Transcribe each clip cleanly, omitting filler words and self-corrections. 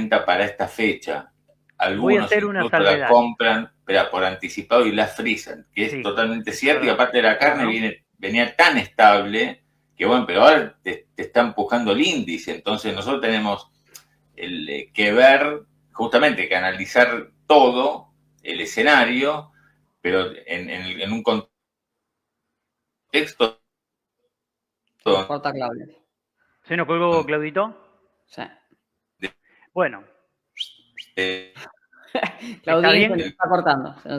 venta para esta fecha. Voy a Algunos hacer una incluso la salvedad. compran por anticipado y la frisan, que es Sí, totalmente es cierto. Y verdad. aparte de la carne venía tan estable que, bueno, pero ahora te está empujando el índice. Entonces nosotros tenemos que ver, justamente, que analizar todo el escenario, pero en un contexto Se nos corta Claudio. ¿Se nos colgó, Claudito? Sí. Bueno. Claudio, ¿Está bien? se nos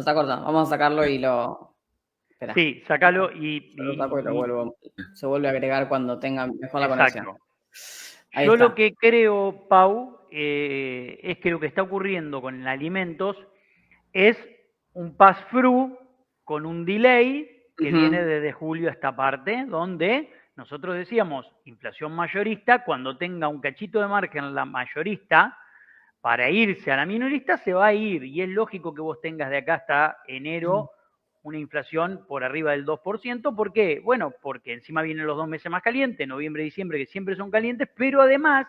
está cortando. Vamos a sacarlo y lo... Espera. Sí, sacalo Lo saco y lo vuelvo. Se vuelve a agregar cuando tenga mejor la conexión. Ahí Yo está. Lo que creo, Pau, es que lo que está ocurriendo con alimentos es un pass-through con un delay que viene desde julio a esta parte, donde nosotros decíamos inflación mayorista, cuando tenga un cachito de margen la mayorista, para irse a la minorista se va a ir, y es lógico que vos tengas de acá hasta enero una inflación por arriba del 2%. ¿Por qué? Bueno, porque encima vienen los 2 meses más calientes, noviembre y diciembre, que siempre son calientes, pero además,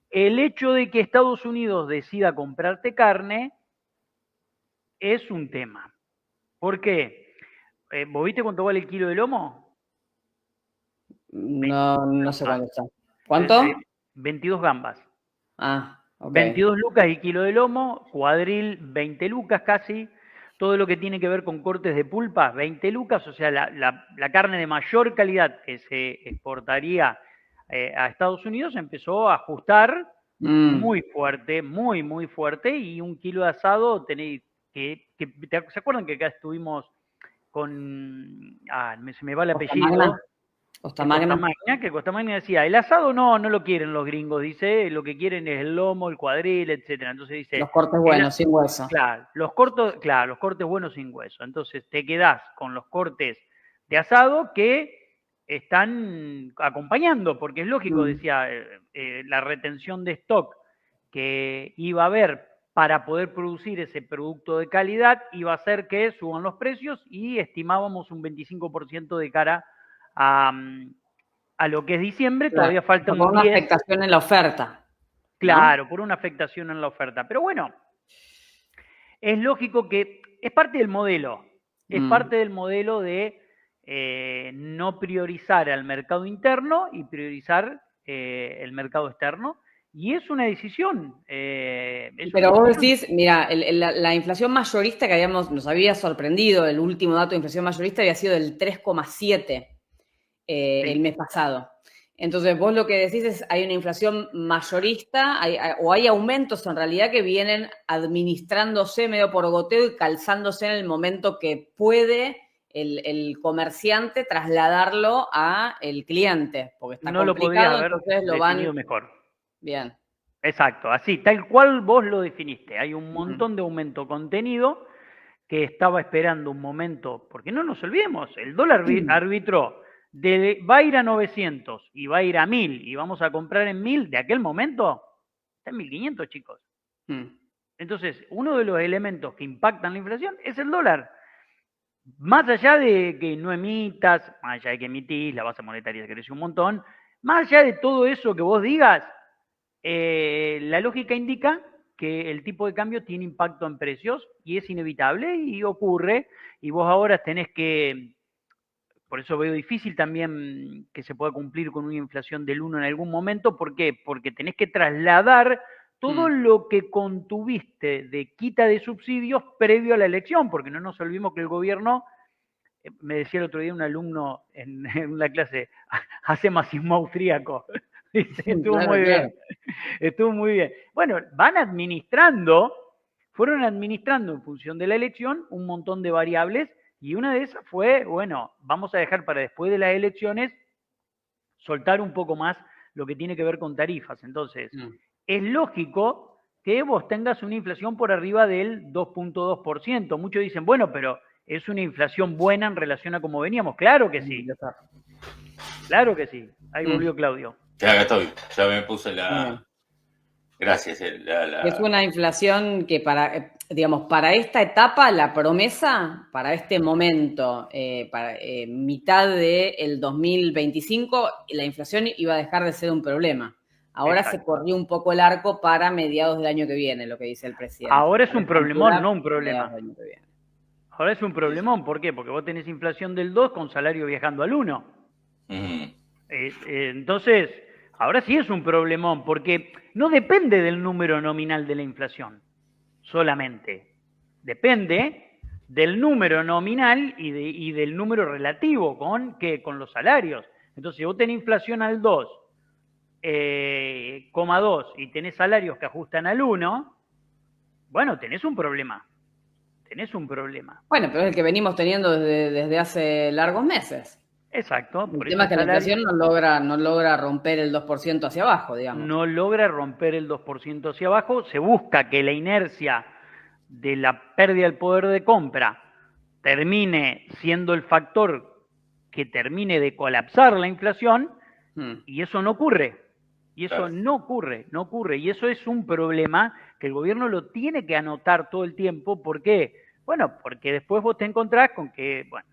el hecho de que Estados Unidos decida comprarte carne es un tema. ¿Por qué? ¿Vos viste cuánto vale el kilo de lomo? No sé cuánto está. ¿Cuánto? 22 gambas. Ah, ok. 22 lucas el kilo de lomo, cuadril 20 lucas casi, todo lo que tiene que ver con cortes de pulpa 20 lucas, o sea, la carne de mayor calidad que se exportaría a Estados Unidos empezó a ajustar muy fuerte, muy fuerte, y un kilo de asado tenéis ¿se acuerdan que acá estuvimos con, se me va el apellido? Costa Magna decía, el asado no lo quieren los gringos, dice, lo que quieren es el lomo, el cuadril, etcétera. Entonces dice, los cortes buenos, sin hueso. Claro, los cortes buenos sin hueso. Entonces te quedás con los cortes de asado que están acompañando, porque es lógico, decía, la retención de stock que iba a haber para poder producir ese producto de calidad iba a hacer que suban los precios, y estimábamos un 25% de cara a lo que es diciembre. Claro, todavía falta un 10%. Por una afectación en la oferta. Claro, ¿no? Por una afectación en la oferta. Pero bueno, es lógico que es parte del modelo. Es parte del modelo de no priorizar al mercado interno y priorizar el mercado externo. Y es una decisión. Pero vos decís, mira, la inflación mayorista que nos había sorprendido, el último dato de inflación mayorista había sido del 3,7 el mes pasado. Entonces, vos lo que decís es, hay una inflación mayorista, o hay aumentos en realidad que vienen administrándose medio por goteo y calzándose en el momento que puede el comerciante trasladarlo a el cliente, porque está no complicado, lo entonces lo van mejor. Bien. Exacto, así, tal cual vos lo definiste. Hay un montón de aumento contenido que estaba esperando un momento, porque no nos olvidemos, el dólar arbitró va a ir a 900 y va a ir a 1000 y vamos a comprar en 1000, de aquel momento está en 1500, chicos. Entonces, uno de los elementos que impactan la inflación es el dólar. Más allá de que no emitas, más allá de que emitís, la base monetaria creció un montón, más allá de todo eso que vos digas, la lógica indica que el tipo de cambio tiene impacto en precios y es inevitable y ocurre, y vos ahora tenés que, por eso veo difícil también que se pueda cumplir con una inflación del 1 en algún momento. ¿Por qué? Porque tenés que trasladar todo lo que contuviste de quita de subsidios previo a la elección, porque no nos olvidemos que el gobierno, me decía el otro día un alumno en una clase, hace masismo austríaco. Estuvo muy bien. Estuvo muy bien. Bueno, fueron administrando en función de la elección un montón de variables, y una de esas fue, bueno, vamos a dejar para después de las elecciones soltar un poco más lo que tiene que ver con tarifas. Entonces, es lógico que vos tengas una inflación por arriba del 2,2%. Muchos dicen, bueno, pero es una inflación buena en relación a cómo veníamos. Claro que sí. Claro que sí. Ahí volvió Claudio. Ya acá estoy, ya me puse la... Gracias. Es una inflación que para esta etapa, la promesa, para este momento, para mitad del 2025, la inflación iba a dejar de ser un problema. Ahora Exacto. se corrió un poco el arco para mediados del año que viene, lo que dice el presidente. Ahora es un problemón, no un problema. Mediados del año que viene. Ahora es un problemón, ¿por qué? Porque vos tenés inflación del 2 con salario viajando al 1. Entonces, ahora sí es un problemón, porque no depende del número nominal de la inflación solamente. Depende del número nominal y del número relativo con los salarios. Entonces, si vos tenés inflación al 2,2 y tenés salarios que ajustan al 1, bueno, tenés un problema. Bueno, pero es el que venimos teniendo desde hace largos meses. Exacto. El tema es que la inflación no logra romper el 2% hacia abajo, digamos. No logra romper el 2% hacia abajo. Se busca que la inercia de la pérdida del poder de compra termine siendo el factor que termine de colapsar la inflación, y eso no ocurre. Y eso no ocurre. Y eso es un problema que el gobierno lo tiene que anotar todo el tiempo. ¿Por qué? Bueno, porque después vos te encontrás con que, bueno,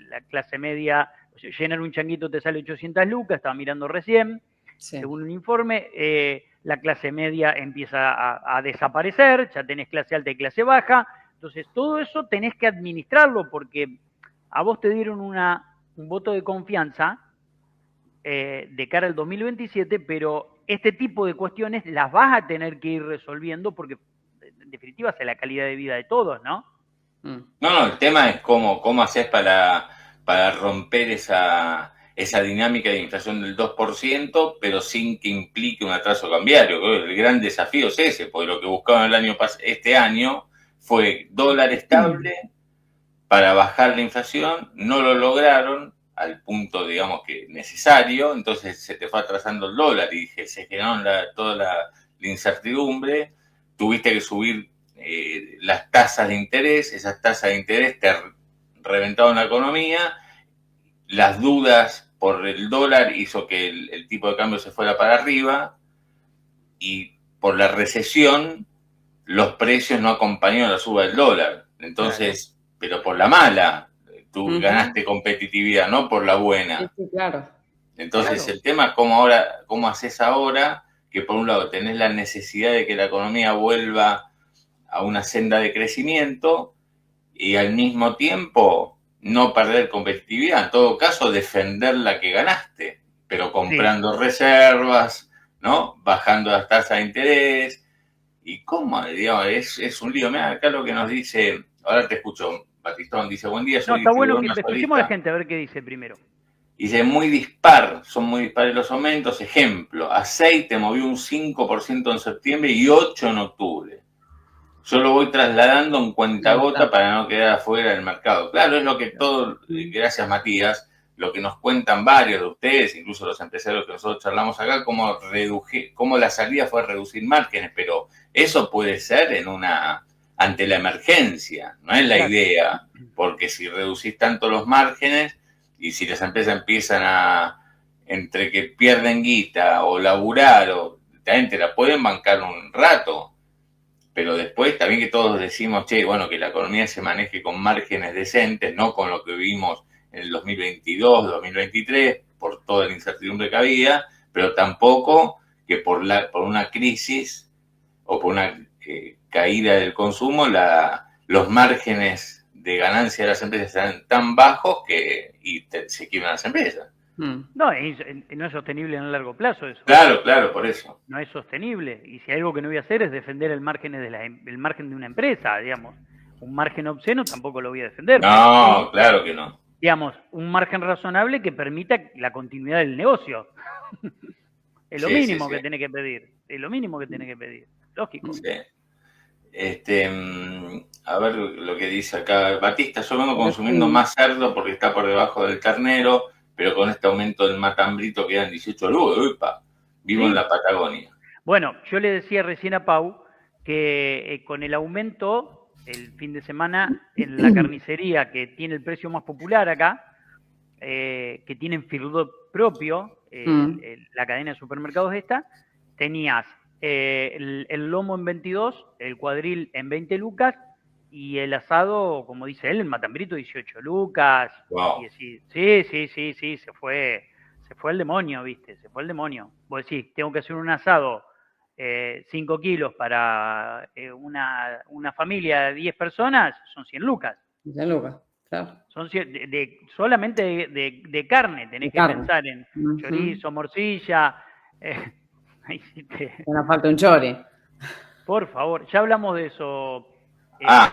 la clase media, llenar un changuito te sale 800 lucas, estaba mirando recién, según un informe, la clase media empieza a desaparecer, ya tenés clase alta y clase baja, entonces todo eso tenés que administrarlo porque a vos te dieron un voto de confianza de cara al 2027, pero este tipo de cuestiones las vas a tener que ir resolviendo porque en definitiva es la calidad de vida de todos, ¿no? No, el tema es cómo haces para romper esa dinámica de inflación del 2%, pero sin que implique un atraso cambiario. El gran desafío es ese, porque lo que buscaban este año fue dólar estable para bajar la inflación, no lo lograron al punto, digamos, que necesario, entonces se te fue atrasando el dólar y se generaron toda la incertidumbre, tuviste que subir las tasas de interés, esas tasas de interés te reventaron la economía, las dudas por el dólar hizo que el tipo de cambio se fuera para arriba y por la recesión los precios no acompañaron la suba del dólar. Entonces, pero por la mala, tú ganaste competitividad, no por la buena. Sí, claro. Entonces, el tema es cómo haces ahora, que por un lado tenés la necesidad de que la economía vuelva a una senda de crecimiento y al mismo tiempo no perder competitividad, en todo caso defender la que ganaste, pero comprando reservas, ¿no? Bajando las tasas de interés. ¿Y cómo? Digamos, es un lío. Mira acá lo que nos dice, ahora te escucho, Batistón, dice, buen día, soy está bueno que te escuchemos a la gente, a ver qué dice primero. Dice, son muy dispares los aumentos. Ejemplo, aceite movió un 5% en septiembre y 8% en octubre. Yo lo voy trasladando en cuentagota para no quedar afuera del mercado. Claro, es lo que gracias Matías, lo que nos cuentan varios de ustedes, incluso los empresarios que nosotros charlamos acá, cómo la salida fue reducir márgenes, pero eso puede ser ante la emergencia, no es la idea, porque si reducís tanto los márgenes y si las empresas empiezan entre que pierden guita o laburar, también te la pueden bancar un rato. Pero después también que todos decimos, que la economía se maneje con márgenes decentes, no con lo que vivimos en el 2022, 2023, por toda la incertidumbre que había, pero tampoco que por una crisis o por una caída del consumo, los márgenes de ganancia de las empresas sean tan bajos que se quiebran las empresas. No, no es sostenible en el largo plazo eso. Claro, por eso. No es sostenible. Y si hay algo que no voy a hacer es defender el margen de una empresa, digamos. Un margen obsceno tampoco lo voy a defender. No, claro que no. Digamos, un margen razonable que permita la continuidad del negocio. Es lo mínimo que tenés que pedir. Lógico. Sí. A ver lo que dice acá Batista, yo vengo consumiendo más cerdo porque está por debajo del ternero, pero con este aumento del matambrito quedan 18 lucas. Vivo en la Patagonia. Bueno, yo le decía recién a Pau que con el aumento el fin de semana en la carnicería, que tiene el precio más popular acá, que tienen firdo propio, la cadena de supermercados esta, tenías el lomo en 22, el cuadril en 20 lucas y el asado, como dice él, el matambrito 18 lucas. Wow. Sí, se se fue el demonio, ¿viste? Se fue el demonio. Vos decís, tengo que hacer un asado 5 kilos para una familia de 10 personas, son 100 lucas. 100 lucas, claro. Son solamente de carne, tenés que pensar en chorizo, morcilla. Ahí sí nos falta un chori. Por favor, ya hablamos de eso,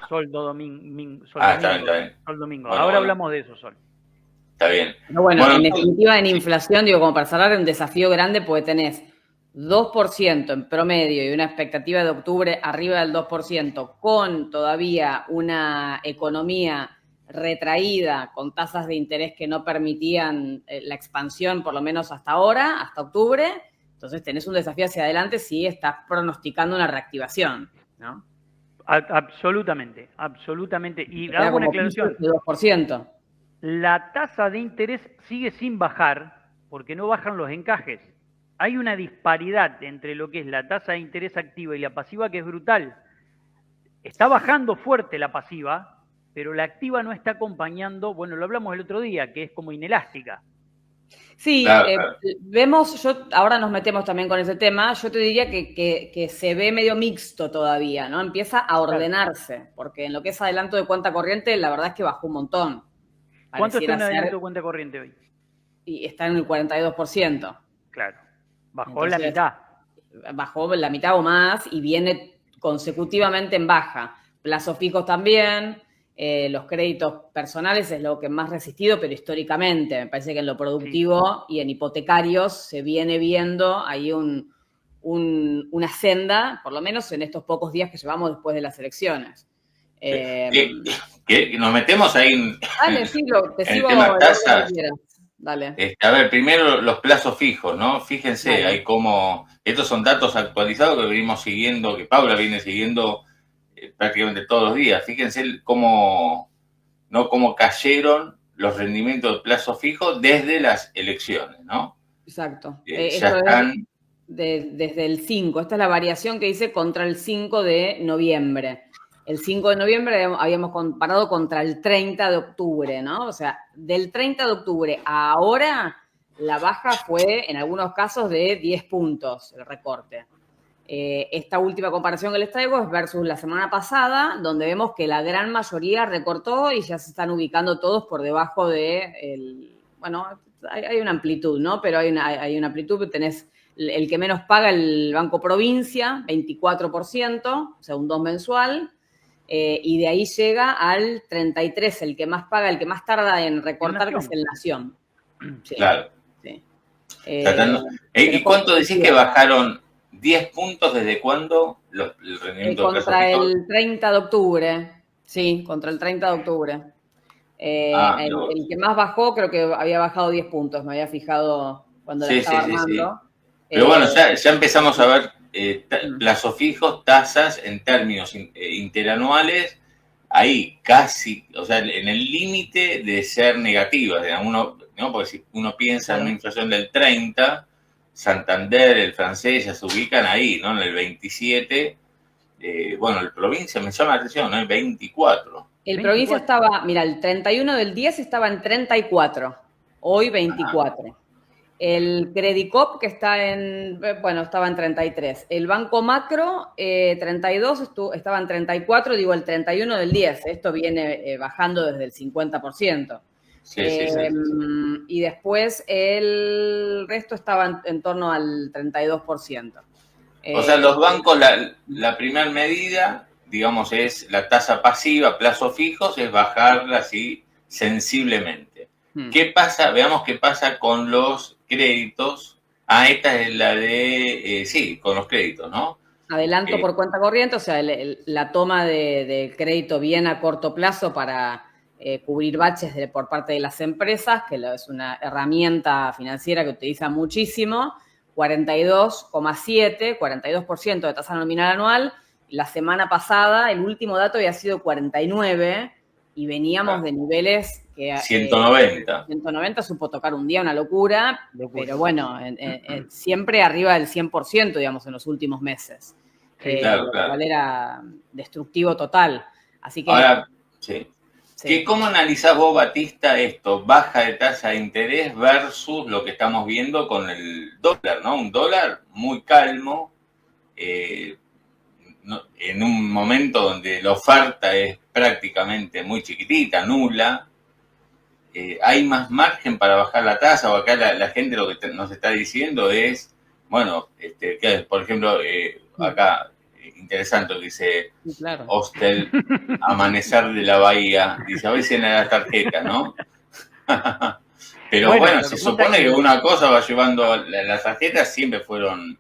Sol Domingo. Está bien. Sol Domingo. Bueno, ahora hablamos de eso, Sol. Está bien. Pero bueno, en definitiva, en inflación, digo, como para cerrar, un desafío grande porque tenés 2% en promedio y una expectativa de octubre arriba del 2%, con todavía una economía retraída, con tasas de interés que no permitían la expansión, por lo menos hasta ahora, hasta octubre. Entonces tenés un desafío hacia adelante si estás pronosticando una reactivación, ¿no? Absolutamente. Y hago una aclaración. 2%. La tasa de interés sigue sin bajar porque no bajan los encajes. Hay una disparidad entre lo que es la tasa de interés activa y la pasiva que es brutal. Está bajando fuerte la pasiva, pero la activa no está acompañando, bueno, lo hablamos el otro día, que es como inelástica. Sí, claro. Vemos, ahora nos metemos también con ese tema, yo te diría que se ve medio mixto todavía, ¿no? Empieza a ordenarse, porque en lo que es adelanto de cuenta corriente, la verdad es que bajó un montón. ¿Cuánto está en adelanto de cuenta corriente hoy? Y está en el 42%. Claro, bajó la mitad. Bajó la mitad o más y viene consecutivamente en baja. Plazos fijos también. Los créditos personales es lo que más resistido, pero históricamente. Me parece que en lo productivo y en hipotecarios se viene viendo ahí una senda, por lo menos en estos pocos días que llevamos después de las elecciones. Nos metemos ahí dale, sí, te sigo. Tasas. Dale. A ver, primero los plazos fijos, ¿no? Fíjense, hay como... Estos son datos actualizados que venimos siguiendo, que Paula viene siguiendo prácticamente todos los días. Fíjense cómo cayeron los rendimientos de plazo fijo desde las elecciones, ¿no? Exacto. Ya están... desde el 5. Esta es la variación que dice contra el 5 de noviembre. El 5 de noviembre habíamos comparado contra el 30 de octubre, ¿no? O sea, del 30 de octubre a ahora, la baja fue, en algunos casos, de 10 puntos, el recorte. Esta última comparación que les traigo es versus la semana pasada, donde vemos que la gran mayoría recortó y ya se están ubicando todos por debajo de bueno, hay una amplitud, ¿no? Pero hay una amplitud, tenés el que menos paga el Banco Provincia, 24%, o sea, un 2 mensual. Y de ahí llega al 33, el que más paga, el que más tarda en recortar, que es el Nación. Sí. Claro. Sí. ¿Y cuánto decís que bajaron? ¿10 puntos desde cuándo el rendimiento contra el 30 de octubre. Sí, contra el 30 de octubre. El que más bajó, creo que había bajado 10 puntos, me había fijado cuando la estaba armando. Sí. Pero bueno, ya empezamos a ver plazos fijos, tasas en términos interanuales, ahí casi, o sea, en el límite de ser negativas. ¿No? Porque si uno piensa en una inflación del 30, Santander, el francés, ya se ubican ahí, ¿no? En el 27. Bueno, el provincia me llama la atención, ¿no? El 24. El provincia estaba, mira, el 31 del 10 estaba en 34, hoy 24. El Credicop, que estaba en 33. El Banco Macro, 32, estaba en 34, digo, el 31 del 10. Esto viene bajando desde el 50%. Sí. Y después el resto estaba en torno al 32%. O sea, los bancos, la primera medida, digamos, es la tasa pasiva, plazos fijos, es bajarla así sensiblemente. ¿Qué pasa? Veamos qué pasa con los créditos. Esta es la de, con los créditos, ¿no? Adelanto por cuenta corriente, o sea, la toma de crédito bien a corto plazo para cubrir baches por parte de las empresas, que es una herramienta financiera que utiliza muchísimo, 42,7, 42% de tasa nominal anual. La semana pasada, el último dato había sido 49 y veníamos de niveles que... 190. 190 supo tocar un día, una locura, pero bueno, siempre arriba del 100%, digamos, en los últimos meses. Claro. Lo cual era destructivo total. Así que... Ahora, sí. Sí. ¿Cómo analizás vos, Batista, esto? Baja de tasa de interés versus lo que estamos viendo con el dólar, ¿no? Un dólar muy calmo, en un momento donde la oferta es prácticamente muy chiquitita, nula. ¿Hay más margen para bajar la tasa? O acá la gente lo que nos está diciendo es, bueno, que, por ejemplo, acá, interesante, dice Claro. Hostel, Amanecer de la Bahía, dice, a ver si en la tarjeta, ¿no? Pero bueno, se supone que una cosa va llevando, las tarjetas siempre fueron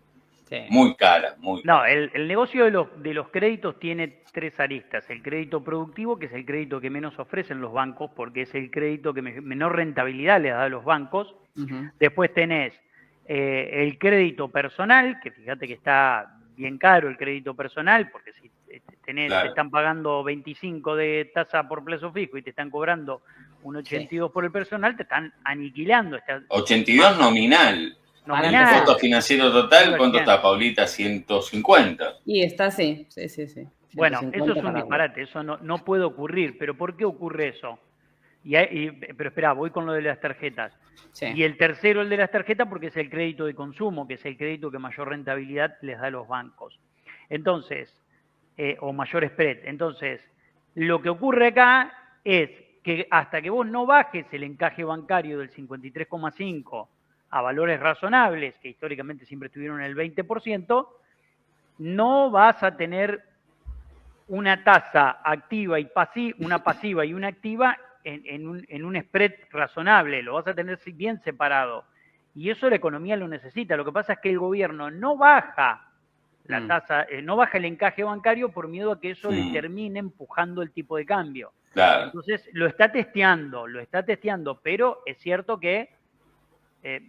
muy caras, muy caras. No, el negocio de los créditos tiene tres aristas. El crédito productivo, que es el crédito que menos ofrecen los bancos, porque es el crédito que menor rentabilidad les da a los bancos. Después tenés el crédito personal, que fíjate que está bien caro el crédito personal, porque si te están pagando 25 de tasa por plazo fijo y te están cobrando un 82 por el personal, te están aniquilando. 82 nominal. El costo financiero total, ¿cuánto está, Paulita? 150. Y está, sí. Bueno, eso es un disparate, eso no puede ocurrir. ¿Pero por qué ocurre eso? Pero espera, voy con lo de las tarjetas. Sí. Y el tercero, el de las tarjetas, porque es el crédito de consumo, que es el crédito que mayor rentabilidad les da a los bancos. Entonces, o mayor spread. Entonces, lo que ocurre acá es que hasta que vos no bajes el encaje bancario del 53,5 a valores razonables, que históricamente siempre estuvieron en el 20%, no vas a tener una tasa activa y una pasiva y una activa en un spread razonable, lo vas a tener bien separado. Y eso la economía lo necesita. Lo que pasa es que el gobierno no baja la tasa, no baja el encaje bancario por miedo a que eso le termine empujando el tipo de cambio. Claro. Entonces lo está testeando, pero es cierto que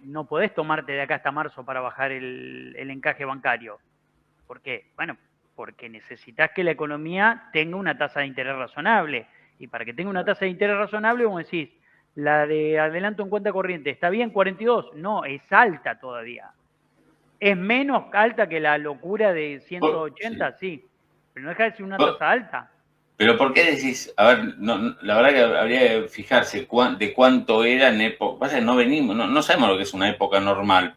no podés tomarte de acá hasta marzo para bajar el encaje bancario. ¿Por qué? Bueno, porque necesitas que la economía tenga una tasa de interés razonable. Y para que tenga una tasa de interés razonable, vos decís, la de adelanto en cuenta corriente, ¿está bien 42? No, es alta todavía. ¿Es menos alta que la locura de 180? Sí. Pero no deja de ser una tasa alta. Pero ¿por qué decís? A ver, la verdad que habría que fijarse de cuánto era en época. Pasa que no venimos, no sabemos lo que es una época normal.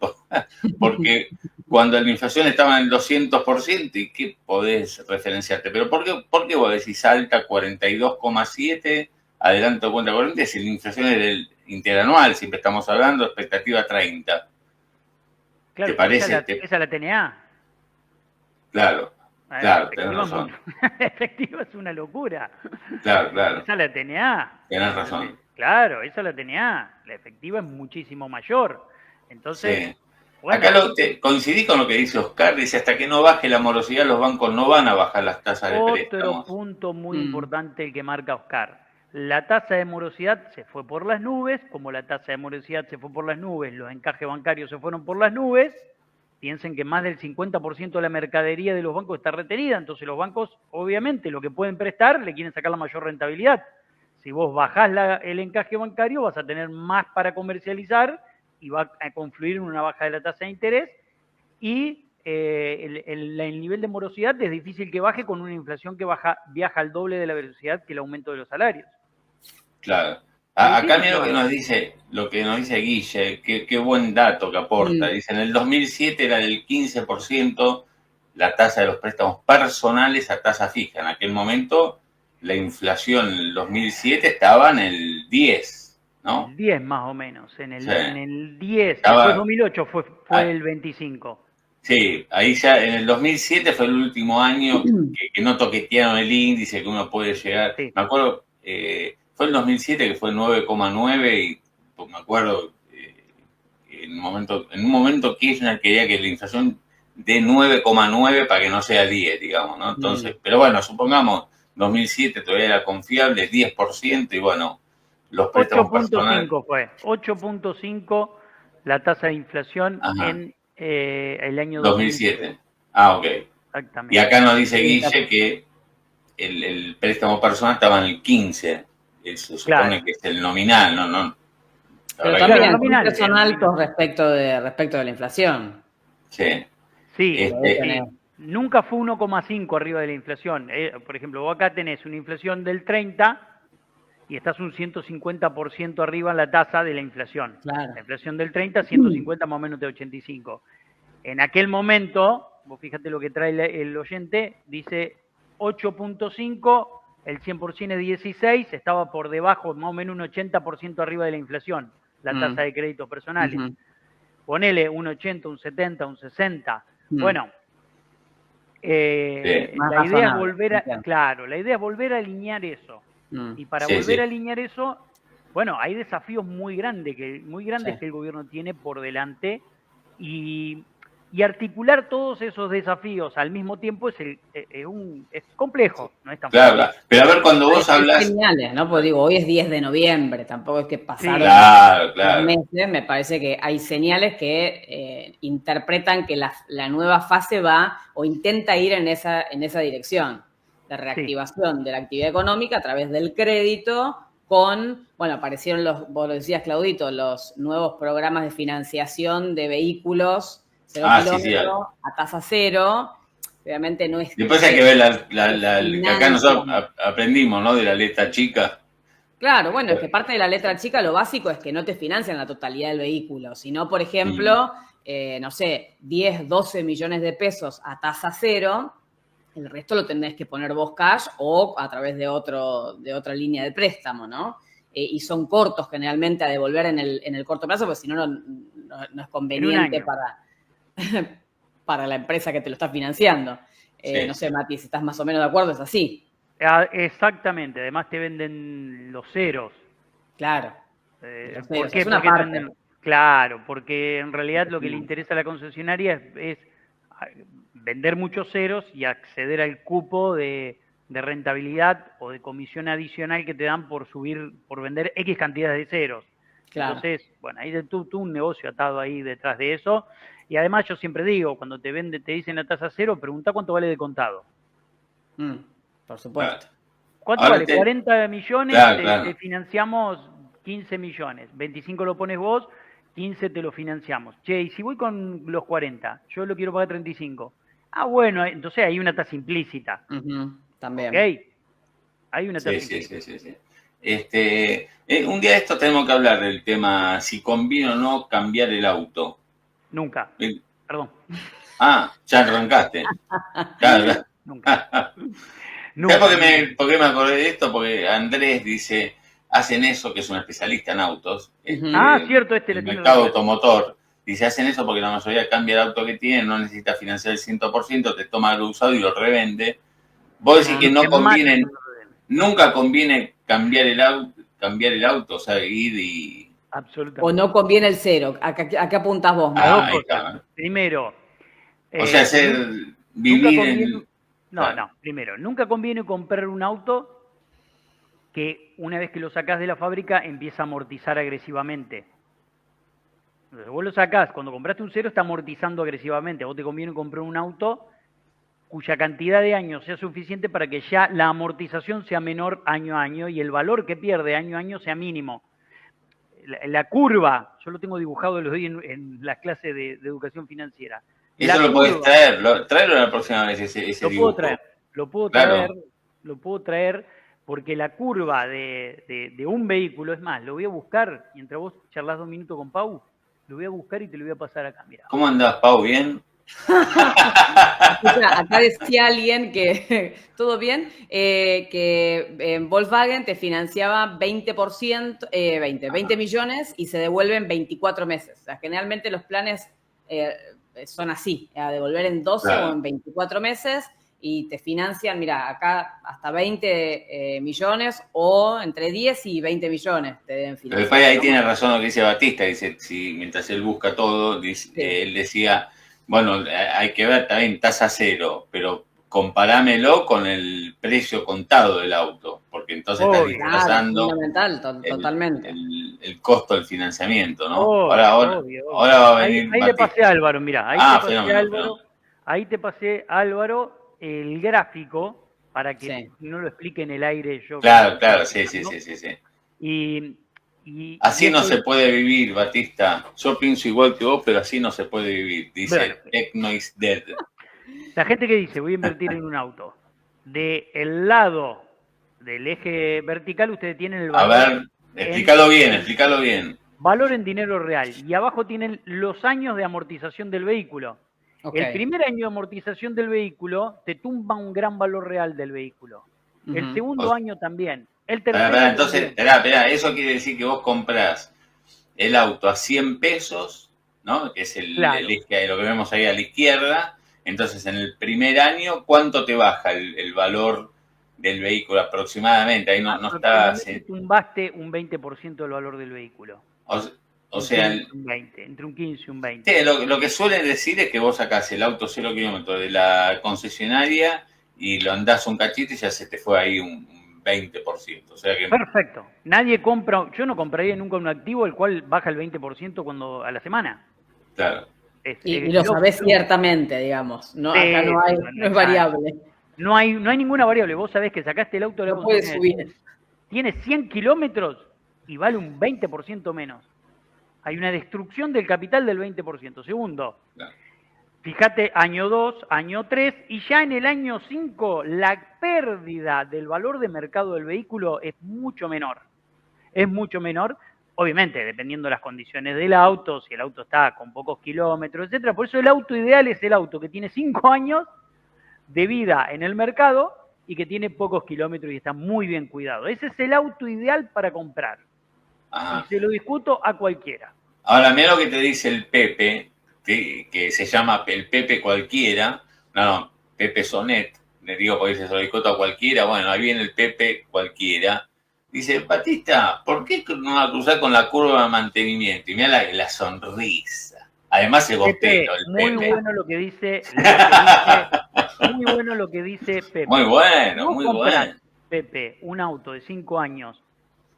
Porque cuando la inflación estaba en el 200%, ¿y qué podés referenciarte? Pero ¿por qué vos decís alta 42,7, adelanto de cuenta corriente, si la inflación es del interanual, siempre estamos hablando, expectativa 30? Claro, ¿Te parece? Esa la TNA. Claro, tenés razón. La efectiva es una locura. Claro. Esa la TNA. Tenés razón. Claro, esa la TNA. La efectiva es muchísimo mayor. Entonces, sí. Bueno, acá coincidí con lo que dice Oscar, dice, hasta que no baje la morosidad, los bancos no van a bajar las tasas de préstamos. Otro punto muy importante el que marca Oscar. La tasa de morosidad se fue por las nubes, como la tasa de morosidad se fue por las nubes, los encajes bancarios se fueron por las nubes. Piensen que más del 50% de la mercadería de los bancos está retenida, entonces los bancos, obviamente, lo que pueden prestar, le quieren sacar la mayor rentabilidad. Si vos bajás el encaje bancario, vas a tener más para comercializar y va a confluir en una baja de la tasa de interés, y el nivel de morosidad es difícil que baje con una inflación que viaja al doble de la velocidad que el aumento de los salarios. Claro. Acá mira lo que nos dice Guille, qué buen dato que aporta. Dice, en el 2007 era del 15% la tasa de los préstamos personales a tasa fija. En aquel momento la inflación en el 2007 estaba en el 10, ¿no? El 10 más o menos, en el 10, después 2008 fue el 25. Sí, ahí ya en el 2007 fue el último año que no toquetearon el índice, que uno puede llegar. Sí. Me acuerdo, fue el 2007 que fue 9,9 y pues, me acuerdo, en un momento Kirchner quería que la inflación dé 9,9 para que no sea 10, digamos, ¿no? Entonces, pero bueno, supongamos 2007 todavía era confiable, 10%, y bueno, los préstamos personales. 8.5 fue, 8.5 la tasa de inflación en el año 2007. Ah, ok. Exactamente. Y acá nos dice Guille que el préstamo personal estaba en el 15. Se supone que es el nominal, ¿no? Pero también son altos respecto de la inflación. Sí. Sí, nunca fue 1,5 arriba de la inflación. Por ejemplo, vos acá tenés una inflación del 30 y estás un 150% arriba en la tasa de la inflación. Claro. La inflación del 30, 150 más o menos de 85. En aquel momento, vos fíjate lo que trae el oyente, dice 8.5, el 100% es 16, estaba por debajo, más o menos un 80% arriba de la inflación, la tasa de créditos personales. Ponele un 80, un 70, un 60. Bueno, la idea es volver a, claro, la idea es volver a alinear eso. Y para volver a alinear eso, bueno, hay desafíos muy grandes que el gobierno tiene por delante y articular todos esos desafíos al mismo tiempo es complejo, no es tan fácil. Claro, pero a ver, cuando vos hablas... Señales, ¿no? Porque digo, hoy es 10 de noviembre, tampoco es que pasaron meses, me parece que hay señales que interpretan que la nueva fase va o intenta ir en esa dirección, de reactivación de la actividad económica a través del crédito con, bueno, aparecieron vos lo decías, Claudito, los nuevos programas de financiación de vehículos 0 kilómetros a tasa cero. Obviamente no es... Después hay que ver que acá nosotros aprendimos, ¿no? De la letra chica. Claro, bueno, es que parte de la letra chica lo básico es que no te financian la totalidad del vehículo, sino, por ejemplo, no sé, 10, 12 millones de pesos a tasa cero, el resto lo tenés que poner vos cash o a través de otra línea de préstamo, ¿no? Y son cortos generalmente a devolver en el corto plazo, porque si no, no es conveniente para la empresa que te lo está financiando. No sé, Mati, si estás más o menos de acuerdo, es así. Exactamente, además te venden los ceros. Claro. ¿Por qué? Claro, porque en realidad lo que le interesa a la concesionaria es vender muchos ceros y acceder al cupo de rentabilidad o de comisión adicional que te dan por vender X cantidades de ceros. Claro. Entonces, bueno, hay tú un negocio atado ahí detrás de eso. Y además yo siempre digo, cuando te dicen la tasa cero, pregunta cuánto vale de contado. Por supuesto. ¿Cuánto vale? 40 millones, te financiamos 15 millones. 25 lo pones vos, 15 te lo financiamos. Che, y si voy con los 40, yo lo quiero pagar 35. Ah, bueno, entonces hay una tasa implícita. También. ¿Ok? Hay una tasa implícita. Sí. Un día de esto tenemos que hablar del tema si conviene o no cambiar el auto. Nunca. Perdón. Ya arrancaste. Claro. Nunca. ¿Sabes por qué me acordé de esto? Porque Andrés dice, hacen eso, que es un especialista en autos. Cierto, el mercado automotor. Dice, hacen eso porque la mayoría cambia el auto que tiene, no necesita financiar el 100%, te toma lo usado y lo revende. Vos decís que no conviene, nunca conviene cambiar el auto, o sea, ir y... Absolutamente. O no conviene el cero. ¿A qué apuntas vos? Ahí está. Primero. O sea, vivir primero, nunca conviene comprar un auto que una vez que lo sacás de la fábrica empieza a amortizar agresivamente. Entonces, vos lo sacás, cuando compraste un cero está amortizando agresivamente. A vos te conviene comprar un auto cuya cantidad de años sea suficiente para que ya la amortización sea menor año a año y el valor que pierde año a año sea mínimo. La curva, yo lo tengo dibujado, lo doy en las clases de educación financiera. Eso lo podés traerlo la próxima vez ese dibujo. Lo puedo traer porque la curva de un vehículo, es más, lo voy a buscar, mientras vos charlás 2 minutos con Pau, lo voy a buscar y te lo voy a pasar acá, mirá. ¿Cómo andás, Pau? ¿Bien? Acá decía alguien que, ¿todo bien? Que Volkswagen te financiaba 20%, 20 millones y se devuelven 24 meses. O sea, generalmente los planes son así, a devolver en 12 o en 24 meses y te financian, mira, acá hasta 20 millones o entre 10 y 20 millones te deben financiar. Después ahí tiene razón lo que dice Batista, dice, si mientras él busca todo, él decía... Bueno, hay que ver también tasa cero, pero comparámelo con el precio contado del auto, porque entonces estás disfrazando totalmente. El costo del financiamiento, ¿no? Ahora va a venir. Ahí le pasé a Álvaro, mirá. Ahí te pasé, Álvaro, el gráfico para que no lo explique en el aire yo. Claro, sí. Y así no se puede vivir, Batista. Yo pienso igual que vos, pero así no se puede vivir. Dice, Tecno is dead. La gente que dice, voy a invertir en un auto, del lado del eje vertical ustedes tienen el A valor. ver, explícalo bien. Valor en dinero real. Y abajo tienen los años de amortización del vehículo. Okay. El primer año de amortización del vehículo te tumba un gran valor real del vehículo. El segundo año también. El tercer año entonces, esperá, eso quiere decir que vos comprás el auto a 100 pesos, ¿no? Que es Claro. lo que vemos ahí a la izquierda. Entonces, en el primer año, ¿cuánto te baja el valor del vehículo aproximadamente? Ahí no está... Tumbaste un 20% del valor del vehículo. O sea, entre un 15 y un 20. Sí, lo que suelen decir es que vos sacás el auto 0 kilómetros de la concesionaria y lo andás un cachito y ya se te fue ahí un 20%. O sea que... Perfecto. Nadie compra, yo no compraría nunca un activo el cual baja el 20% a la semana. Claro. Y lo sabés ciertamente, digamos. No, acá no es variable. No hay ninguna variable. Vos sabés que sacaste el auto de la concesionaria. Tiene 100 kilómetros y vale un 20% menos. Hay una destrucción del capital del 20%. Segundo, fíjate, año 2, año 3, y ya en el año 5 la pérdida del valor de mercado del vehículo es mucho menor. Es mucho menor, obviamente, dependiendo de las condiciones del auto, si el auto está con pocos kilómetros, etcétera. Por eso el auto ideal es el auto que tiene 5 años de vida en el mercado y que tiene pocos kilómetros y está muy bien cuidado. Ese es el auto ideal para comprar. Ajá. Y se lo discuto a cualquiera. Ahora, mira lo que te dice el Pepe, que se llama el Pepe cualquiera. No, Pepe Sonet. Le digo porque se lo discuto a cualquiera. Bueno, ahí viene el Pepe cualquiera. Dice, Batista, ¿por qué no la cruzás con la curva de mantenimiento? Y mira la sonrisa. Además el bostero, el Pepe. Muy bueno lo que dice, muy bueno lo que dice Pepe. Muy bueno, muy bueno. Pepe, un auto de 5 años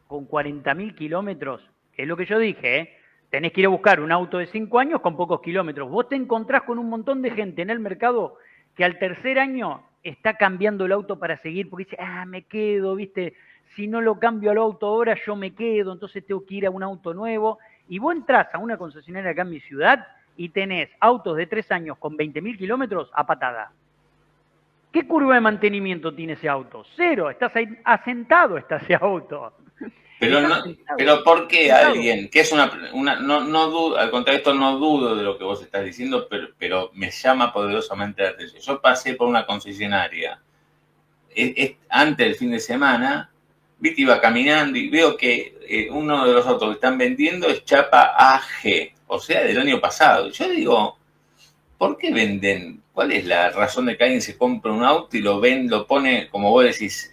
con 40.000 kilómetros, que es lo que yo dije, ¿eh? Tenés que ir a buscar un auto de 5 años con pocos kilómetros. Vos te encontrás con un montón de gente en el mercado que al tercer año está cambiando el auto para seguir, porque dice, me quedo, ¿viste? Si no lo cambio al auto ahora, yo me quedo, entonces tengo que ir a un auto nuevo. Y vos entrás a una concesionaria acá en mi ciudad y tenés autos de 3 años con 20.000 kilómetros a patada. ¿Qué curva de mantenimiento tiene ese auto? 0, estás ahí, asentado está ese auto. Pero ¿por qué alguien, que es no dudo, al contrario, esto no dudo de lo que vos estás diciendo, pero me llama poderosamente la atención? Yo pasé por una concesionaria antes del fin de semana, viste, iba caminando y veo que uno de los autos que están vendiendo es chapa AG, o sea, del año pasado. Yo digo, ¿por qué venden? ¿Cuál es la razón de que alguien se compra un auto y lo pone, como vos decís,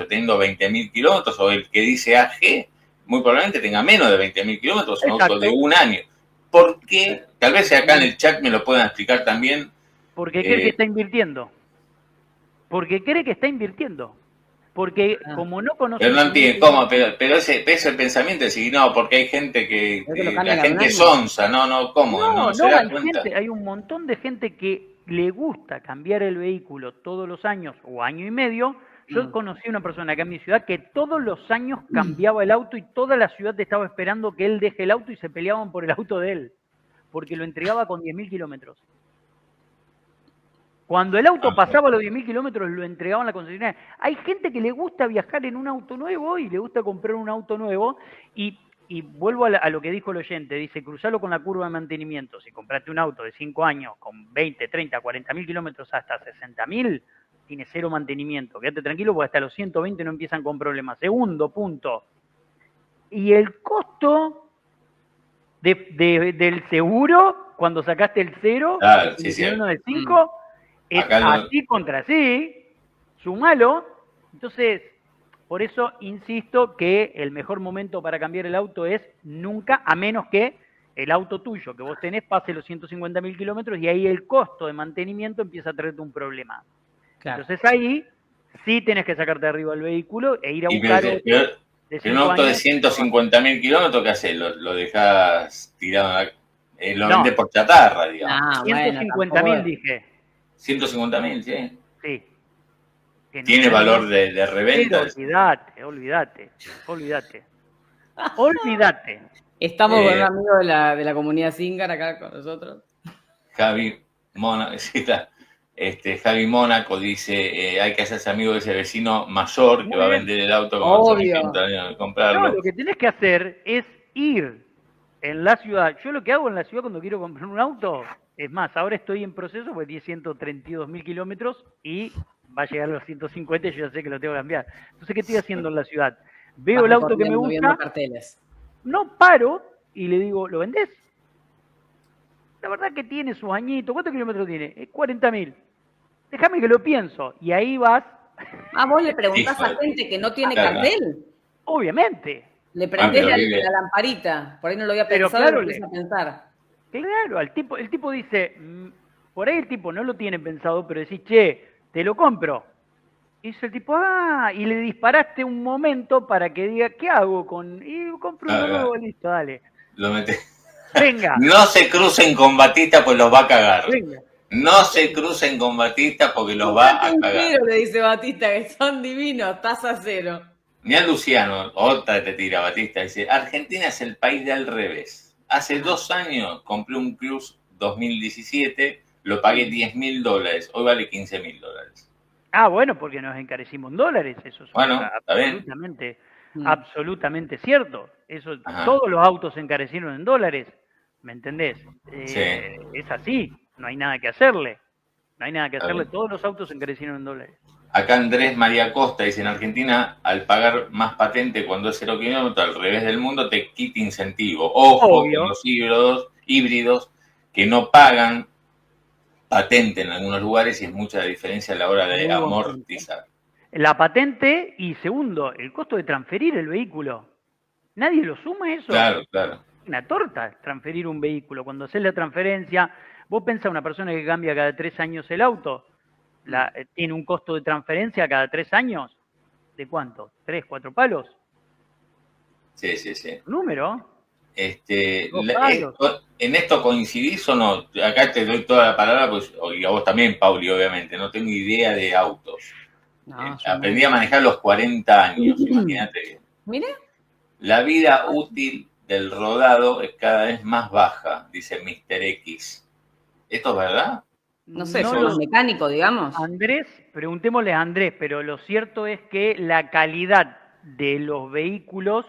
teniendo 20.000 kilómetros, o el que dice AG, muy probablemente tenga menos de 20.000 kilómetros, un auto de un año? ¿Por qué? Tal vez acá en el chat me lo puedan explicar también. Porque cree que está invirtiendo. Porque cree que está invirtiendo. Porque como no conoce... Pero no entiendo cómo, pero ese pensamiento es decir, no, porque hay gente que la gente es onza, ¿cómo? No, hay un montón de gente que le gusta cambiar el vehículo todos los años o año y medio. Yo conocí una persona acá en mi ciudad que todos los años cambiaba el auto y toda la ciudad estaba esperando que él deje el auto y se peleaban por el auto de él, porque lo entregaba con 10.000 kilómetros. Cuando el auto pasaba los 10.000 kilómetros, lo entregaban a la concesionaria. Hay gente que le gusta viajar en un auto nuevo y le gusta comprar un auto nuevo. Y vuelvo a lo que dijo el oyente. Dice, cruzalo con la curva de mantenimiento. Si compraste un auto de 5 años con 20, 30, 40.000 kilómetros hasta 60.000, tiene 0 mantenimiento. Quédate tranquilo porque hasta los 120 no empiezan con problemas. Segundo punto. Y el costo del seguro, cuando sacaste el 0, uno de 5... es así contra sí, sumalo. Entonces, por eso insisto que el mejor momento para cambiar el auto es nunca, a menos que el auto tuyo que vos tenés pase los 150.000 kilómetros y ahí el costo de mantenimiento empieza a traerte un problema. Claro. Entonces ahí sí tenés que sacarte de arriba el vehículo e ir a buscar... un auto de 150.000 kilómetros, ¿qué haces? ¿Lo dejás tirado? Lo vendés por chatarra, digamos. 150.000 dije. 150.000, sí. Sí. ¿Tiene valor de reventa? Olvídate. Estamos con un amigo de la comunidad Zíngar acá con nosotros. Javi Mona, Javi Mónaco dice, hay que hacerse amigo de ese vecino mayor que Muy va a bien. vender el auto como son Obvio. 50 años de No, comprarlo. lo que tenés que hacer es ir en la ciudad. Yo lo que hago en la ciudad cuando quiero comprar un auto, es más, ahora estoy en proceso porque tiene 132.000 kilómetros y va a llegar a los 150 y yo ya sé que lo tengo que cambiar. Entonces, ¿qué estoy haciendo en la ciudad? Veo Vas el auto que me recorriendo, viendo gusta, carteles. no paro y le digo, ¿lo vendés? La verdad que tiene sus añitos. ¿Cuántos kilómetros tiene? 40.000. Déjame que lo pienso. Y ahí vas. Ah, vos le preguntás a Híjole, gente que no tiene claro. cartel. Obviamente. Le prendés pero la, vive. la lamparita. Por ahí no lo había Pero pensado y lo claro, empieza a pensar. claro, el tipo dice, por ahí el tipo no lo tiene pensado, pero decís, che, te lo compro. Y dice el tipo, y le disparaste un momento para que diga, ¿qué hago con? Y compro uno nuevo, listo, dale. Lo mete. Venga, No se crucen con Batista, pues los va a cagar. venga. No se crucen con Batista porque los va Comprate a un cagar. cero, le dice Batista, que son divinos, tasa cero. Mira Luciano, otra te tira Batista, dice, Argentina es el país del revés. Hace 2 años compré un Cruz 2017, lo pagué $10.000, hoy vale $15.000. Bueno, porque nos encarecimos en dólares, eso es Bueno, está bien. absolutamente cierto. Eso, Ajá. todos los autos se encarecieron en dólares, ¿me entendés? Sí. Es así, no hay nada que hacerle. No hay nada que Está hacerle, bien. todos los autos se encarecieron en dólares. Acá Andrés María Costa dice, en Argentina, al pagar más patente cuando es 0 kilómetros, al revés del mundo, te quita incentivo. Ojo Obvio. con los híbridos que no pagan patente en algunos lugares y es mucha la diferencia a la hora de amortizar. La patente y segundo, el costo de transferir el vehículo. ¿Nadie lo suma eso? Claro, claro. Una torta transferir un vehículo. Cuando haces la transferencia, vos pensás una persona que cambia cada 3 años el auto, tiene un costo de transferencia cada 3 años. ¿De cuánto? ¿3, 4 palos? Sí, sí, sí. ¿Número? ¿En esto coincidís o no? Acá te doy toda la palabra, pues, y a vos también, Pauli, obviamente. No tengo idea de autos. Aprendí a manejar a los 40 años, imagínate. Mire. La vida útil del rodado es cada vez más baja, dice Mr. X. ¿Esto es verdad? No sé, son los mecánicos, digamos. Andrés, preguntémosle a Andrés, pero lo cierto es que la calidad de los vehículos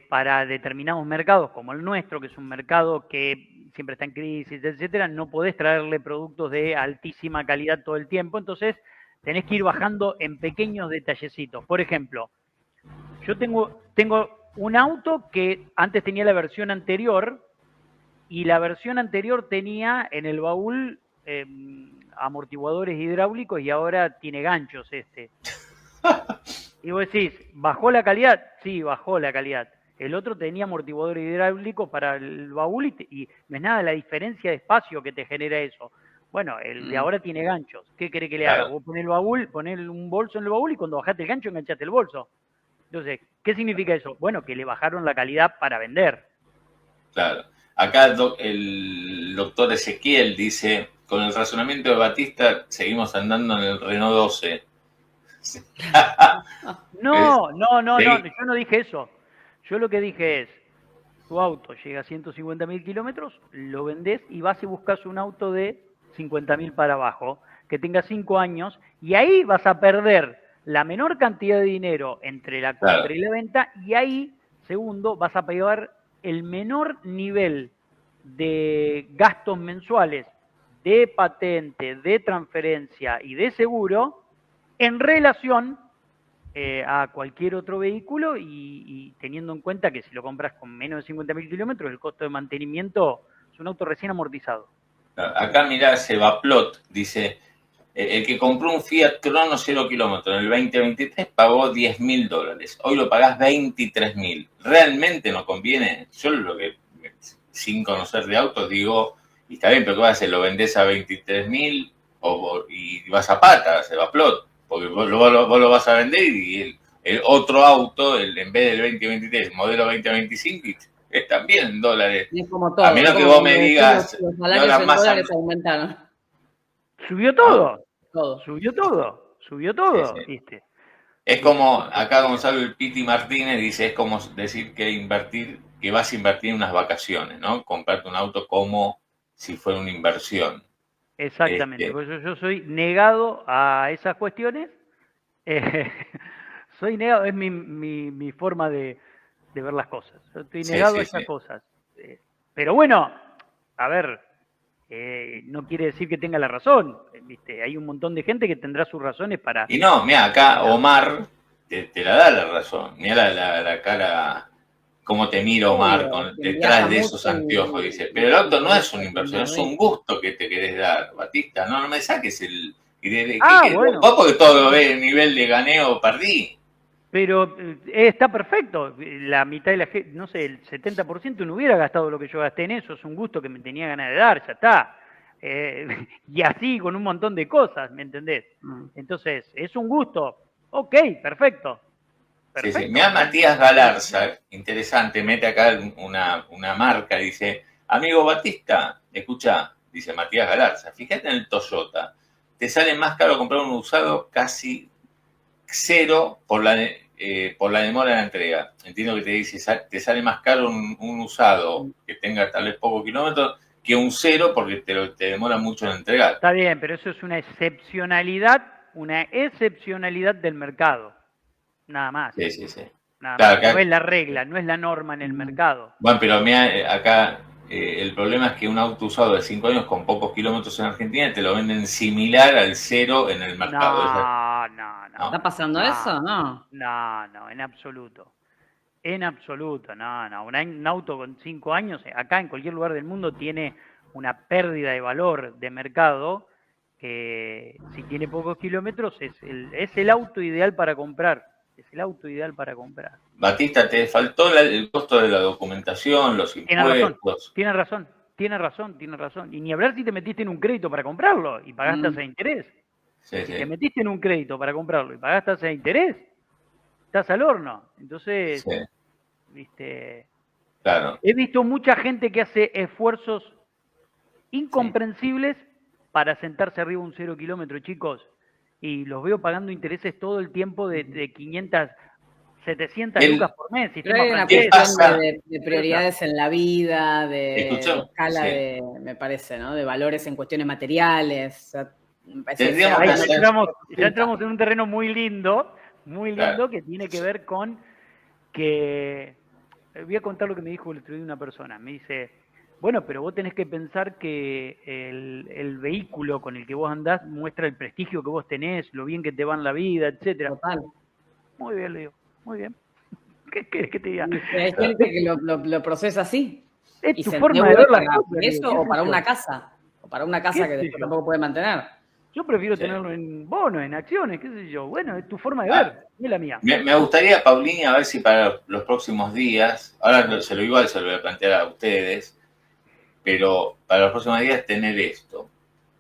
para determinados mercados, como el nuestro, que es un mercado que siempre está en crisis, etcétera, no podés traerle productos de altísima calidad todo el tiempo, entonces tenés que ir bajando en pequeños detallecitos. Por ejemplo, yo tengo un auto que antes tenía la versión anterior y la versión anterior tenía en el baúl amortiguadores hidráulicos y ahora tiene ganchos este. Y vos decís, ¿bajó la calidad? Sí, bajó la calidad. El otro tenía amortiguadores hidráulicos para el baúl y no es nada la diferencia de espacio que te genera eso. Bueno, el de ahora tiene ganchos. ¿Qué querés que le haga? Vos ponés el baúl, ponés un bolso en el baúl y cuando bajaste el gancho enganchaste el bolso. Entonces, ¿qué significa eso? Bueno, que le bajaron la calidad para vender. Claro. Acá el doctor Ezequiel dice, con el razonamiento de Batista, seguimos andando en el Renault 12. No, yo no dije eso. Yo lo que dije es, tu auto llega a 150.000 kilómetros, lo vendés y vas y buscas un auto de 50.000 para abajo, que tenga 5 años, y ahí vas a perder la menor cantidad de dinero entre la compra y la venta, y ahí, segundo, vas a pagar el menor nivel de gastos mensuales de patente, de transferencia y de seguro en relación a cualquier otro vehículo y teniendo en cuenta que si lo compras con menos de 50.000 kilómetros, el costo de mantenimiento es un auto recién amortizado. Acá mirá, Sebaplot dice, el que compró un Fiat Crono 0 kilómetros en el 2023 pagó $10.000. Hoy lo pagás 23.000. ¿Realmente no conviene? Yo lo que, sin conocer de autos, digo, y está bien, pero ¿qué vas a hacer? ¿Lo vendés a 23.000 y vas a pata, Sebaplot? Porque vos lo vas a vender y el otro auto, en vez del 2023, modelo 2025, es también en dólares. Es como todo. A menos que vos me digas, los salarios en dólares aumentaron. Subió todo. Todo. Subió todo, sí. ¿viste? Es como, acá Gonzalo el Piti Martínez dice, es como decir que vas a invertir en unas vacaciones, ¿no? Comprarte un auto como si fuera una inversión. Exactamente, por eso yo soy negado a esas cuestiones. eh, soy negado, es mi forma de ver las cosas. Yo estoy Sí, negado a sí, esas sí. cosas. Pero bueno, a ver, no quiere decir que tenga la razón. ¿Viste? Hay un montón de gente que tendrá sus razones Y no, mira, acá para... Omar te la da la razón. Mira la cara, cómo te mira Omar Obvio, quien viaja detrás de mucho esos anteojos. Dice, pero el y auto no quiere es estar una haciendo inversión, es un esto. gusto que te querés dar, Batista. No, no me saques el... Ah, Vos bueno, porque todo lo ves a nivel de ganeo perdí. pero está perfecto. La mitad de la gente, no sé, el 70% no hubiera gastado lo que yo gasté en eso. Es un gusto que me tenía ganas de dar, ya está. Y así con un montón de cosas, ¿me entendés? Entonces, es un gusto. Ok, perfecto. Sí, sí. Perfecto. Mira Matías Galarza, interesante, mete acá una marca, dice, amigo Batista, escucha, dice Matías Galarza, fíjate en el Toyota, te sale más caro comprar un usado casi cero por la demora de la entrega. Entiendo que te dice, te sale más caro un usado que tenga tal vez pocos kilómetros que un cero porque te demora mucho en entregar. Está bien, pero eso es una excepcionalidad del mercado, nada más, Sí, sí, sí. nada Claro, más. No acá, es la regla, no es la norma en el mercado. bueno, pero mira, acá el problema es que un auto usado de 5 años con pocos kilómetros en Argentina te lo venden similar al cero en el mercado. No, no, no, ¿Está ¿No? pasando no, eso? No. no, no, en absoluto. En absoluto, no, no. Un auto con 5 años, acá en cualquier lugar del mundo, tiene una pérdida de valor de mercado que si tiene pocos kilómetros es el auto ideal para comprar. Es el auto ideal para comprar. Batista, te faltó el costo de la documentación, los Tiene razón, impuestos. tiene razón, tiene razón, tiene razón. Y ni hablar si te metiste en un crédito para comprarlo y pagaste tasa Mm. de interés. Sí, Si te sí, metiste en un crédito para comprarlo y pagaste tasa de interés, estás al horno. Entonces, sí, viste, claro. he visto mucha gente que hace esfuerzos Sí. incomprensibles para sentarse arriba un 0 kilómetro, chicos. Y los veo pagando intereses todo el tiempo de 500, 700 lucas El, por mes, Pero sistema hay una ¿Qué francés. cuestión pasa? de Idiota. prioridades en la vida, de Escuchó, escala sí. me parece, ¿no? De valores en cuestiones materiales. O sea, me parece que se Tendríamos que Ahí habla hacer, ya entramos en un terreno muy claro, lindo que tiene que ver con que voy a contar lo que me dijo el otro día una persona. Me dice, bueno, pero vos tenés que pensar que el vehículo con el que vos andás muestra el prestigio que vos tenés, lo bien que te va en la vida, etcétera. total. Muy bien, le digo, muy bien. ¿Qué querés que te diga? Y hay gente que lo procesa así Es y tu se forma de endeuda ver las para cosas, le digo, eso qué o sé para una yo, casa. O para una qué casa que sé después yo. tampoco puede mantener. Yo prefiero sí. tenerlo en bonos, en acciones, qué sé yo. Bueno, es tu forma de Ah, ver, no es la mía. me gustaría, Paulini, a ver si para los próximos días, ahora igual se lo voy a plantear a ustedes, pero para los próximos días tener esto.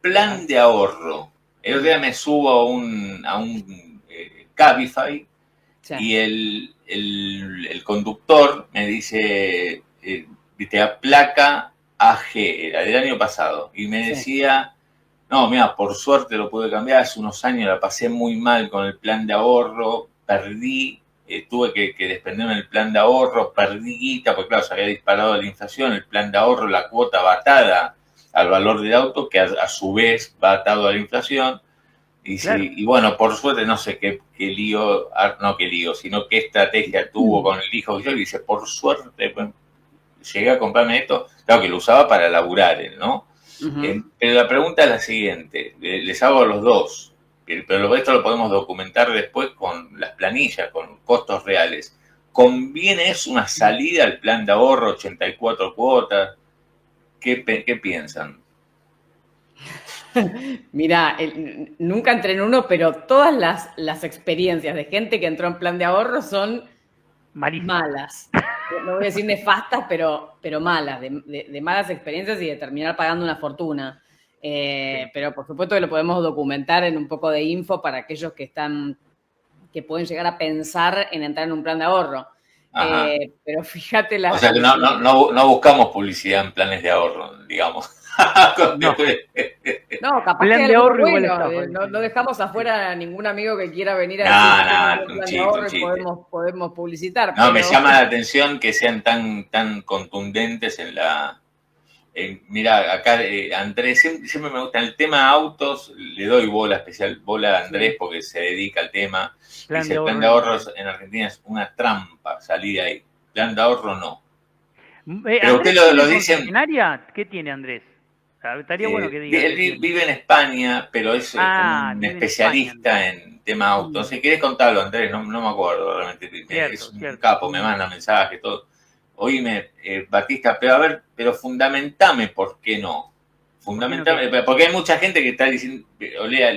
Plan de ahorro. El otro día me subo a un Cabify Sí, y el conductor me dice, viste, a placa AG, era del año pasado, y me sí. decía, no, mira, por suerte lo pude cambiar, hace unos años la pasé muy mal con el plan de ahorro, perdí, tuve que desprenderme del plan de ahorro, perdí guita, porque claro, se había disparado la inflación, el plan de ahorro, la cuota va atada al valor del auto, que a su vez va atado a la inflación, y, Claro. sí, y bueno, por suerte no sé qué lío, no qué lío, sino qué estrategia tuvo con el hijo que yo, y dice, por suerte, bueno, llegué a comprarme esto, claro que lo usaba para laburar él, ¿no? Ujú. Pero la pregunta es la siguiente, les hago a los dos, pero esto lo podemos documentar después con las planillas, con costos reales. ¿Conviene es una salida al plan de ahorro 84 cuotas? ¿Qué piensan? Mira, nunca entré en uno, pero todas las experiencias de gente que entró en plan de ahorro son Malísimo. malas. No voy a decir nefastas, pero malas, de malas experiencias y de terminar pagando una fortuna. Sí. Pero por supuesto que lo podemos documentar en un poco de info para aquellos que pueden llegar a pensar en entrar en un plan de ahorro. Ajá. Pero fíjate O sea que no buscamos publicidad en planes de ahorro, digamos. No. No, capaz que Plan hay de alguno ahorro igual bueno. estafa, No, dice. no dejamos afuera a ningún amigo que quiera venir a decir que tenga un buen Un plan de chiste, un ahorro y chiste. podemos publicitar, No, me pero llama la atención que sean tan contundentes Mirá, acá Andrés, siempre me gusta el tema autos, le doy bola, especial bola a Andrés porque se dedica al tema. Dice, el plan de ahorros en Argentina es una trampa, salir ahí. Plan de ahorro no. Pero ¿Andrés usted lo tiene dice... concesionaria? ¿Qué tiene Andrés? O sea, estaría bueno que diga. Él vive en España, pero es como un Vive en España, especialista en tema autos. Si querés contarlo, Andrés, no me acuerdo realmente. Es un capo, me manda mensajes, todo. Oíme, Batista, pero fundamentame por qué no. Fundamentame, porque hay mucha gente que está diciendo, o lea,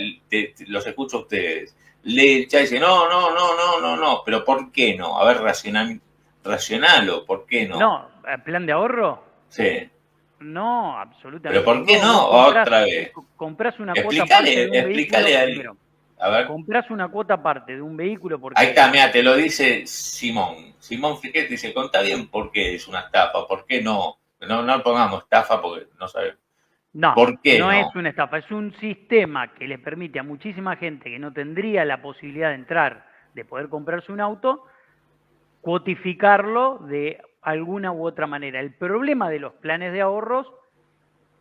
los escucho a ustedes, lee el chat y dice, no, pero ¿por qué no? A ver, racionalo, ¿por qué no? No, ¿plan de ahorro? Sí. No, absolutamente. ¿Pero por qué no? Otra vez. Comprás una cuota aparte de un explícale vehículo. A ver. Comprás una cuota aparte de un vehículo porque... Ahí está, mira, te lo dice Simón. Simón Friquet dice, contá bien por qué es una estafa, por qué no. No pongamos estafa porque no sabemos. No, ¿por qué no es una estafa, es un sistema que le permite a muchísima gente que no tendría la posibilidad de entrar, de poder comprarse un auto, cuotificarlo de alguna u otra manera. El problema de los planes de ahorros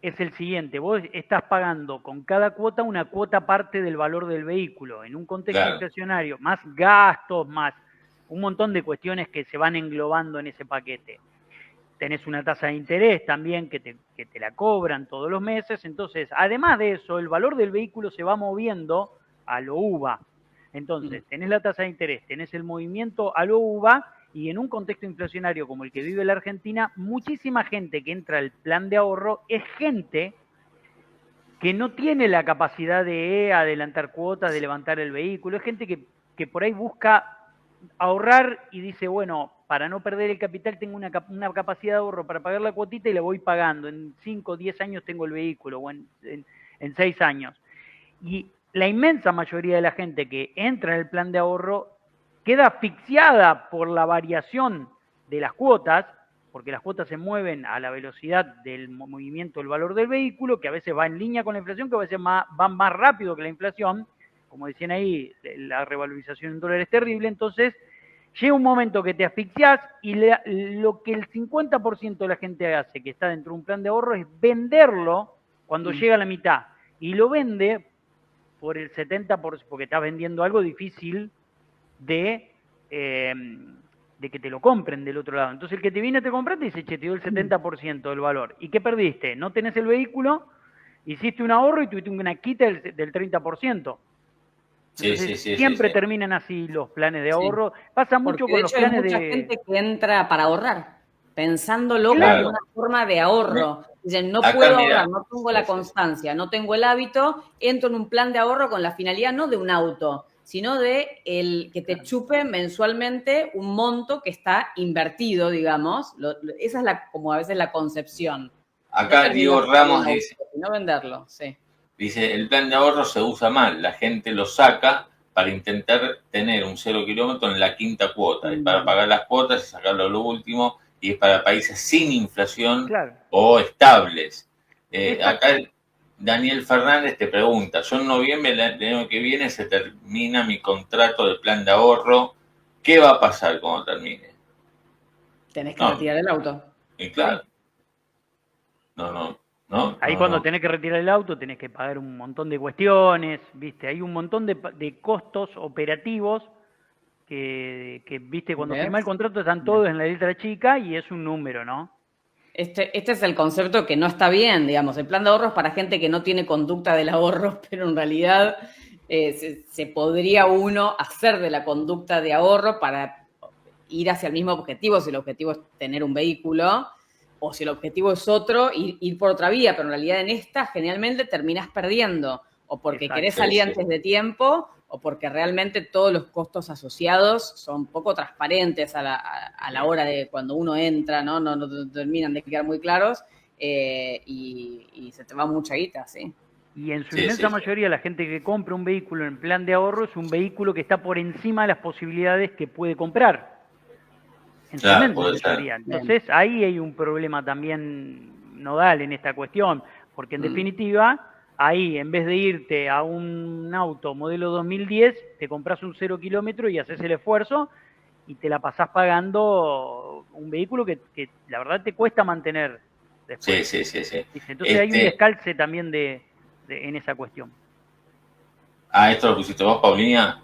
es el siguiente: vos estás pagando con cada cuota una cuota parte del valor del vehículo, en un contexto inflacionario, más gastos, más un montón de cuestiones que se van englobando en ese paquete. Tenés una tasa de interés también que te la cobran todos los meses, entonces, además de eso, el valor del vehículo se va moviendo a lo UVA. Entonces, tenés la tasa de interés, tenés el movimiento a lo UVA, y en un contexto inflacionario como el que vive la Argentina, muchísima gente que entra al plan de ahorro es gente que no tiene la capacidad de adelantar cuotas, de levantar el vehículo, es gente que por ahí busca ahorrar y dice, bueno, para no perder el capital tengo una capacidad de ahorro para pagar la cuotita y la voy pagando. En 5 o 10 años tengo el vehículo, o en 6 años. Y la inmensa mayoría de la gente que entra en el plan de ahorro queda asfixiada por la variación de las cuotas, porque las cuotas se mueven a la velocidad del movimiento del valor del vehículo, que a veces va en línea con la inflación, que a veces van más rápido que la inflación. Como decían ahí, la revalorización en dólares es terrible. Entonces, llega un momento que te asfixias y lo que el 50% de la gente hace, que está dentro de un plan de ahorro, es venderlo cuando llega a la mitad. Y lo vende por el 70%, porque estás vendiendo algo difícil de que te lo compren del otro lado. Entonces el que te viene a te comprar te dice, che, te dio el 70% del valor. ¿Y qué perdiste? No tenés el vehículo, hiciste un ahorro y tuviste una quita del 30%. Entonces, siempre terminan así los planes de ahorro. Pasa mucho porque con los planes hay mucha gente que entra para ahorrar, pensándolo como una forma de ahorro. Dicen, no puedo ahorrar, no tengo la constancia, no tengo el hábito, entro en un plan de ahorro con la finalidad no de un auto, sino de que te chupe mensualmente un monto que está invertido, digamos. Esa es como a veces la concepción. Acá Diego Ramos dice, no venderlo, sí. Dice, el plan de ahorro se usa mal, la gente lo saca para intentar tener un 0 kilómetro en la quinta cuota, es para pagar las cuotas y sacarlo a lo último, y es para países sin inflación o estables. Acá Daniel Fernández te pregunta, yo en noviembre del año que viene se termina mi contrato de plan de ahorro, ¿qué va a pasar cuando termine? Tenés que retirar el auto. Y claro. Ahí cuando tenés que retirar el auto tenés que pagar un montón de cuestiones, ¿viste? Hay un montón de costos operativos que ¿viste? Cuando firmás el contrato están todos en la letra chica y es un número, ¿no? Este es el concepto que no está bien, digamos. El plan de ahorro es para gente que no tiene conducta del ahorro, pero en realidad se podría uno hacer de la conducta de ahorro para ir hacia el mismo objetivo, si el objetivo es tener un vehículo, o si el objetivo es otro, ir por otra vía, pero en realidad en esta generalmente terminás perdiendo, o porque querés salir antes de tiempo, o porque realmente todos los costos asociados son poco transparentes a la hora de cuando uno entra, no terminan de quedar muy claros, y se te va mucha guita, ¿sí? Y en su inmensa mayoría la gente que compra un vehículo en plan de ahorro es un vehículo que está por encima de las posibilidades que puede comprar. En su inmensa mayoría. Entonces ahí hay un problema también nodal en esta cuestión, porque en definitiva, ahí en vez de irte a un auto modelo 2010, te compras un 0 kilómetro y haces el esfuerzo y te la pasás pagando un vehículo que la verdad te cuesta mantener después. Sí. Entonces hay un descalce también en esa cuestión. Esto lo pusiste vos, Paulina.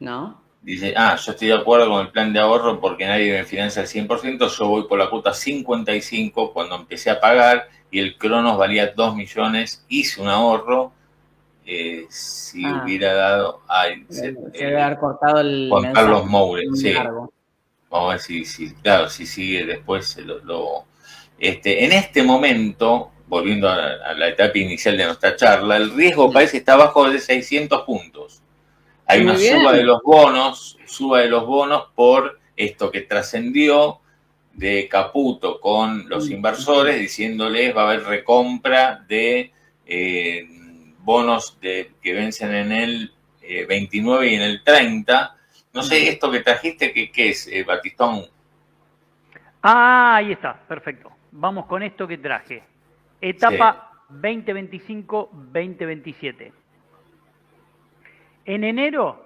¿No? Dice, yo estoy de acuerdo con el plan de ahorro porque nadie me financia al 100%, yo voy por la cuota 55 cuando empecé a pagar y el Cronos valía 2 millones, hice un ahorro, si hubiera dado... se debe haber cortado el Juan mensaje. Carlos Moure, sí. Largo. Vamos a ver si sigue después en este momento, volviendo a la etapa inicial de nuestra charla, el riesgo país está abajo de 600 puntos. Hay una suba de los bonos por esto que trascendió de Caputo con los inversores, diciéndoles va a haber recompra de bonos que vencen en el 29 y en el 30. No sé, esto que trajiste, ¿qué es, Batistón? Ahí está, perfecto. Vamos con esto que traje. Etapa 2025-2027. En enero,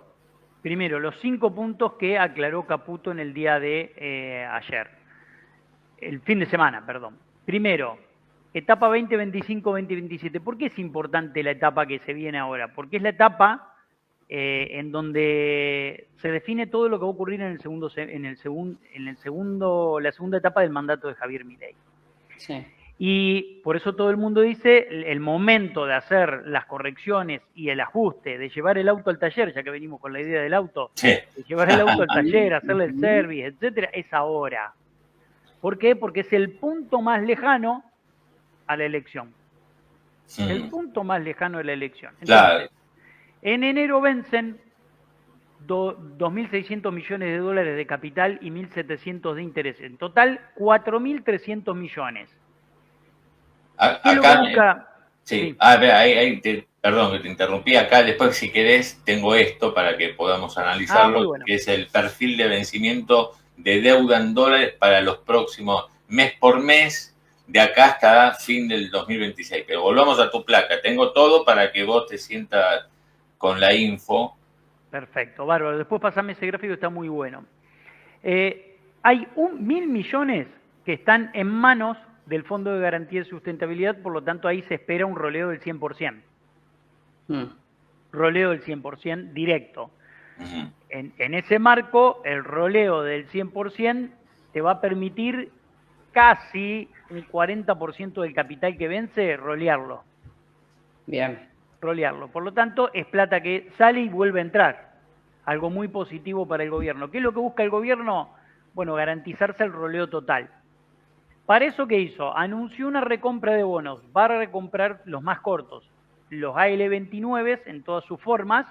primero, los 5 puntos que aclaró Caputo en el día de ayer. El fin de semana, perdón. Primero, etapa 2025-2027. ¿Por qué es importante la etapa que se viene ahora? Porque es la etapa en donde se define todo lo que va a ocurrir en la segunda etapa del mandato de Javier Milei. Sí. Y por eso todo el mundo dice el momento de hacer las correcciones y el ajuste, de llevar el auto al taller, ya que venimos con la idea del auto, de llevar el auto al taller, hacerle el service, etcétera, es ahora. ¿Por qué? Porque es el punto más lejano a la elección. El punto más lejano de la elección. Entonces, claro. En enero vencen 2.600 millones de dólares de capital y 1.700 de interés. En total, 4.300 millones. Acá, sí. Perdón que te interrumpí. Acá después, si querés, tengo esto para que podamos analizarlo, que es el perfil de vencimiento de deuda en dólares para los próximos mes por mes, de acá hasta fin del 2026. Pero volvamos a tu placa. Tengo todo para que vos te sientas con la info. Perfecto, bárbaro. Después pasame ese gráfico, está muy bueno. Hay 1.000 millones que están en manos del Fondo de Garantía de Sustentabilidad, por lo tanto ahí se espera un roleo del 100%. Roleo del 100% directo. En ese marco, el roleo del 100% te va a permitir casi un 40% del capital que vence, rolearlo. Bien. Rolearlo. Por lo tanto, es plata que sale y vuelve a entrar. Algo muy positivo para el gobierno. ¿Qué es lo que busca el gobierno? Bueno, garantizarse el roleo total. Para eso, ¿qué hizo? Anunció una recompra de bonos. Va a recomprar los más cortos. Los AL29 en todas sus formas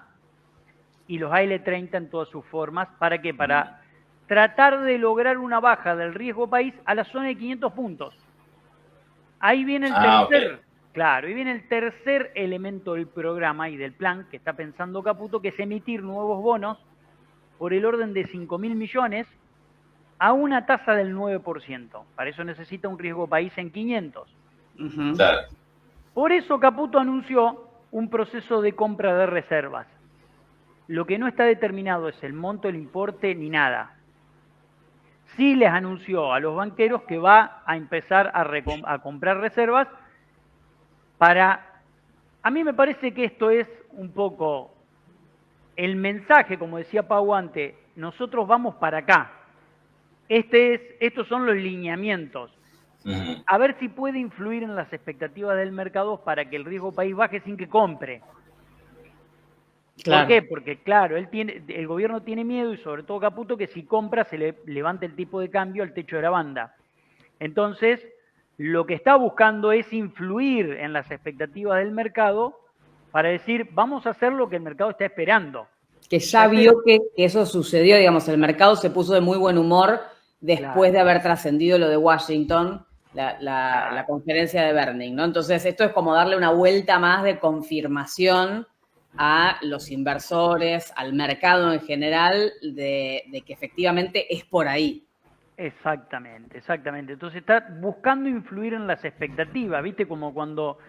y los AL30 en todas sus formas. ¿Para qué? Para tratar de lograr una baja del riesgo país a la zona de 500 puntos. Ahí viene el tercer... Claro, y viene el tercer elemento del programa y del plan que está pensando Caputo, que es emitir nuevos bonos por el orden de 5.000 millones a una tasa del 9%. Para eso necesita un riesgo país en 500. Claro. Por eso Caputo anunció un proceso de compra de reservas. Lo que no está determinado es el monto, el importe, ni nada. Sí les anunció a los banqueros que va a empezar a comprar reservas a mí me parece que esto es un poco el mensaje, como decía Pau antes, nosotros vamos para acá. Estos son los lineamientos. A ver si puede influir en las expectativas del mercado para que el riesgo país baje sin que compre. Claro. ¿Por qué? Porque, claro, el gobierno tiene miedo, y sobre todo Caputo, que si compra se le levante el tipo de cambio al techo de la banda. Entonces, lo que está buscando es influir en las expectativas del mercado para decir, vamos a hacer lo que el mercado está esperando. Que ya vio que eso sucedió, digamos, el mercado se puso de muy buen humor después de haber trascendido lo de Washington, la conferencia de Berlín, ¿no? Entonces, esto es como darle una vuelta más de confirmación a los inversores, al mercado en general, de que efectivamente es por ahí. Exactamente. Entonces está buscando influir en las expectativas, ¿viste? Como cuando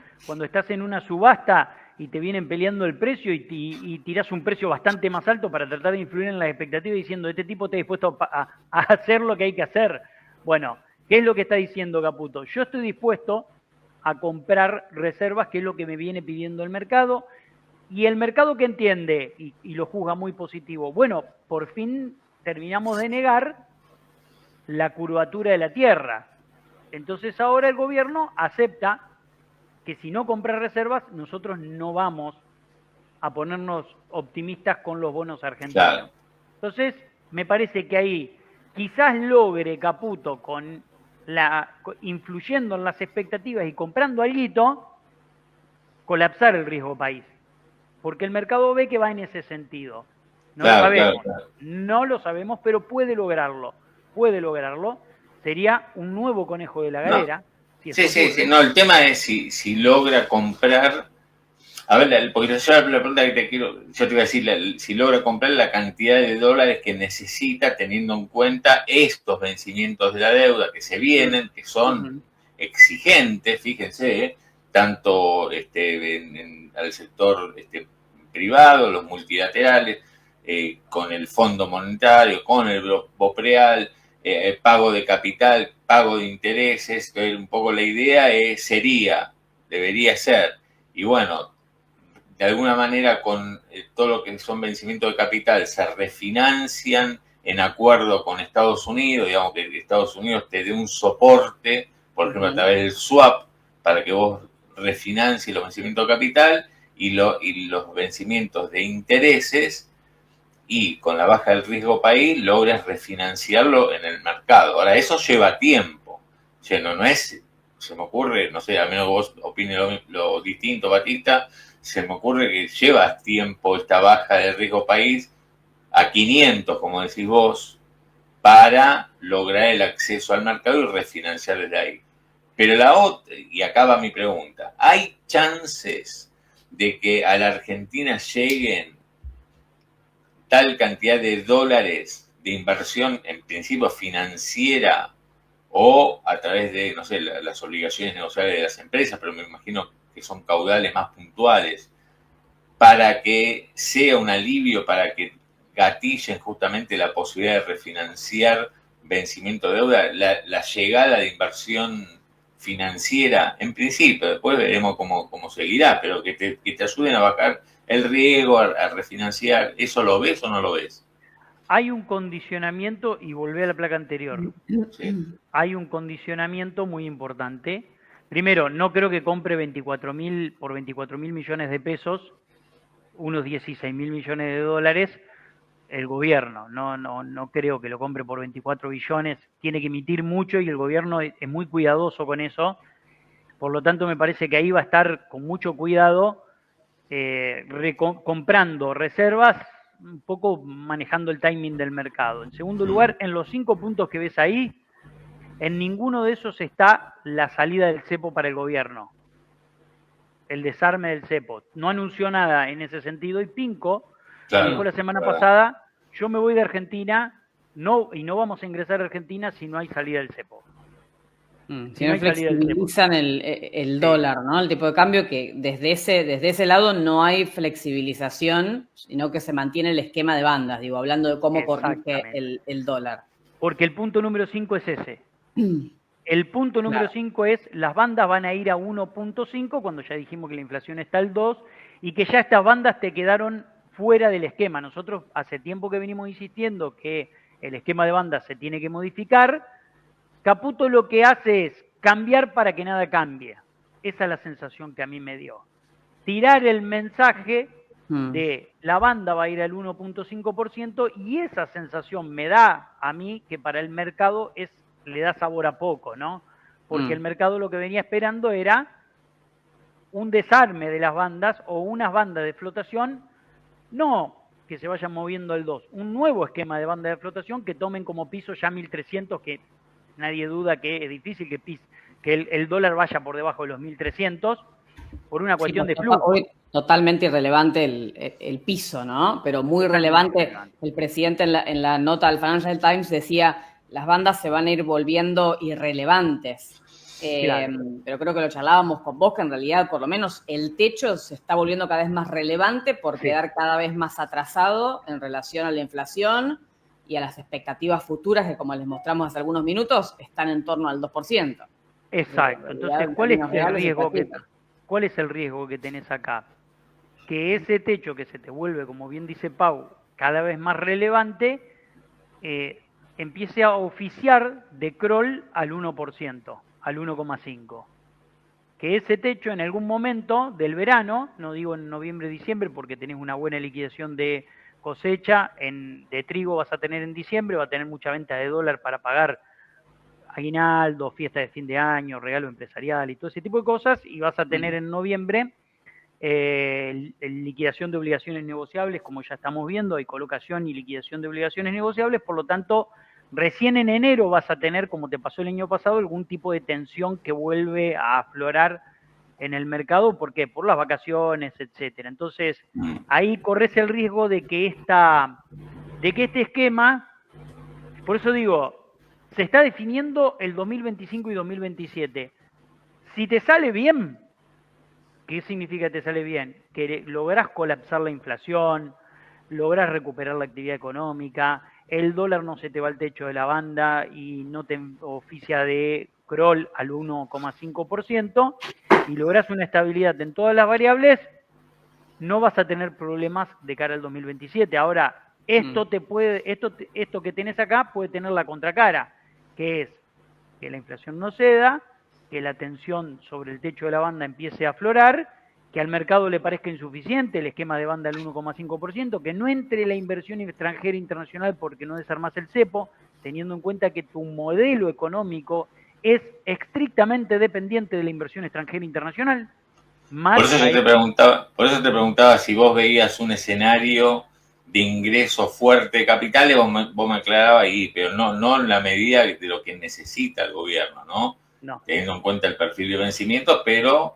estás en una subasta y te vienen peleando el precio y tirás un precio bastante más alto para tratar de influir en las expectativas diciendo, este tipo está dispuesto a hacer lo que hay que hacer. Bueno, ¿Qué es lo que está diciendo Caputo? Yo estoy dispuesto a comprar reservas, que es lo que me viene pidiendo el mercado, y el mercado que entiende, y lo juzga muy positivo, bueno, por fin terminamos de negar la curvatura de la Tierra. Entonces ahora el gobierno acepta que si no compra reservas, nosotros no vamos a ponernos optimistas con los bonos argentinos. Claro. Entonces, me parece que ahí quizás logre Caputo influyendo en las expectativas y comprando alguito, colapsar el riesgo país. Porque el mercado ve que va en ese sentido. No lo sabemos, no lo sabemos, pero puede lograrlo. Puede lograrlo. Sería un nuevo conejo de la galera. No. Sí. No, el tema es si logra comprar. A ver, porque yo la pregunta que te quiero, yo te iba a decir, si logra comprar la cantidad de dólares que necesita teniendo en cuenta estos vencimientos de la deuda que se vienen, que son exigentes, fíjense, tanto al sector privado, los multilaterales, con el Fondo Monetario, con el BOPREAL, pago de capital, pago de intereses, que un poco la idea debería ser, y bueno, de alguna manera con todo lo que son vencimientos de capital se refinancian en acuerdo con Estados Unidos, digamos que Estados Unidos te dé un soporte, por ejemplo, a través del swap, para que vos refinancies los vencimientos de capital y los vencimientos de intereses, y con la baja del riesgo país logras refinanciarlo en el mercado. Ahora, eso lleva tiempo. O sea, no es, se me ocurre, no sé, a menos vos opines lo distinto, Batista, se me ocurre que lleva tiempo esta baja del riesgo país a 500, como decís vos, para lograr el acceso al mercado y refinanciar desde ahí. Pero y acá va mi pregunta, ¿hay chances de que a la Argentina lleguen tal cantidad de dólares de inversión, en principio financiera, o a través de, no sé, las obligaciones negociables de las empresas, pero me imagino que son caudales más puntuales, para que sea un alivio, para que gatillen justamente la posibilidad de refinanciar vencimiento de deuda, la llegada de inversión financiera, en principio, después veremos cómo seguirá, pero que te ayuden a bajar el riesgo, a refinanciar? ¿Eso lo ves o no lo ves? Hay un condicionamiento, y volví a la placa anterior, hay un condicionamiento muy importante. Primero, no creo que compre por 24 mil millones de pesos, unos 16 mil millones de dólares, el gobierno. No creo que lo compre por 24 billones, tiene que emitir mucho y el gobierno es muy cuidadoso con eso. Por lo tanto, me parece que ahí va a estar con mucho cuidado, comprando reservas, un poco manejando el timing del mercado. En segundo lugar, en los 5 puntos que ves ahí, en ninguno de esos está la salida del cepo para el gobierno, el desarme del cepo. No anunció nada en ese sentido, y Pinco dijo la semana pasada, yo me voy de Argentina, y no vamos a ingresar a Argentina si no hay salida del cepo. Si no flexibilizan el dólar, ¿no? El tipo de cambio, que desde ese lado no hay flexibilización, sino que se mantiene el esquema de bandas, digo, hablando de cómo corrige el dólar. Porque el punto número 5 es ese. El punto número 5 es, las bandas van a ir a 1.5, cuando ya dijimos que la inflación está al 2, y que ya estas bandas te quedaron fuera del esquema. Nosotros hace tiempo que venimos insistiendo que el esquema de bandas se tiene que modificar. Caputo lo que hace es cambiar para que nada cambie. Esa es la sensación que a mí me dio. Tirar el mensaje de la banda va a ir al 1.5%, y esa sensación me da a mí que para el mercado le da sabor a poco, ¿no? Porque el mercado lo que venía esperando era un desarme de las bandas o unas bandas de flotación, no que se vayan moviendo al 2, un nuevo esquema de banda de flotación que tomen como piso ya 1.300, que nadie duda que es difícil que el dólar vaya por debajo de los 1.300 por una cuestión de flujo. Hoy totalmente irrelevante el piso, ¿no? Pero muy relevante. El presidente en la nota del Financial Times decía, las bandas se van a ir volviendo irrelevantes. Claro. Pero creo que lo charlábamos con vos, que en realidad por lo menos el techo se está volviendo cada vez más relevante por quedar cada vez más atrasado en relación a la inflación. y a las expectativas futuras que, como les mostramos hace algunos minutos, están en torno al 2%. Exacto. Entonces, ¿cuál es el riesgo que tenés acá? Que ese techo que se te vuelve, como bien dice Pau, cada vez más relevante, empiece a oficiar de Kroll al 1%, al 1,5%. Que ese techo en algún momento del verano, no digo en noviembre, diciembre, porque tenés una buena liquidación de cosecha, de trigo vas a tener en diciembre, va a tener mucha venta de dólar para pagar aguinaldo, fiesta de fin de año, regalo empresarial y todo ese tipo de cosas, y vas a tener en noviembre liquidación de obligaciones negociables, como ya estamos viendo, hay colocación y liquidación de obligaciones negociables, por lo tanto, recién en enero vas a tener, como te pasó el año pasado, algún tipo de tensión que vuelve a aflorar en el mercado. ¿Por qué? Por las vacaciones, etcétera. Entonces, ahí corres el riesgo de que este esquema, por eso digo, se está definiendo el 2025 y 2027. Si te sale bien, ¿qué significa que te sale bien? Que lográs colapsar la inflación, lográs recuperar la actividad económica, el dólar no se te va al techo de la banda y no te oficia de Kroll al 1,5%, y lográs una estabilidad en todas las variables, no vas a tener problemas de cara al 2027. Ahora, esto que tenés acá puede tener la contracara, que es que la inflación no ceda, que la tensión sobre el techo de la banda empiece a aflorar, que al mercado le parezca insuficiente el esquema de banda del 1,5%, que no entre la inversión extranjera internacional porque no desarmás el cepo, teniendo en cuenta que tu modelo económico es estrictamente dependiente de la inversión extranjera internacional. Por eso te preguntaba si vos veías un escenario de ingreso fuerte de capitales, vos me aclarabas ahí, pero no en la medida de lo que necesita el gobierno, ¿no? No. Teniendo en cuenta el perfil de vencimientos, pero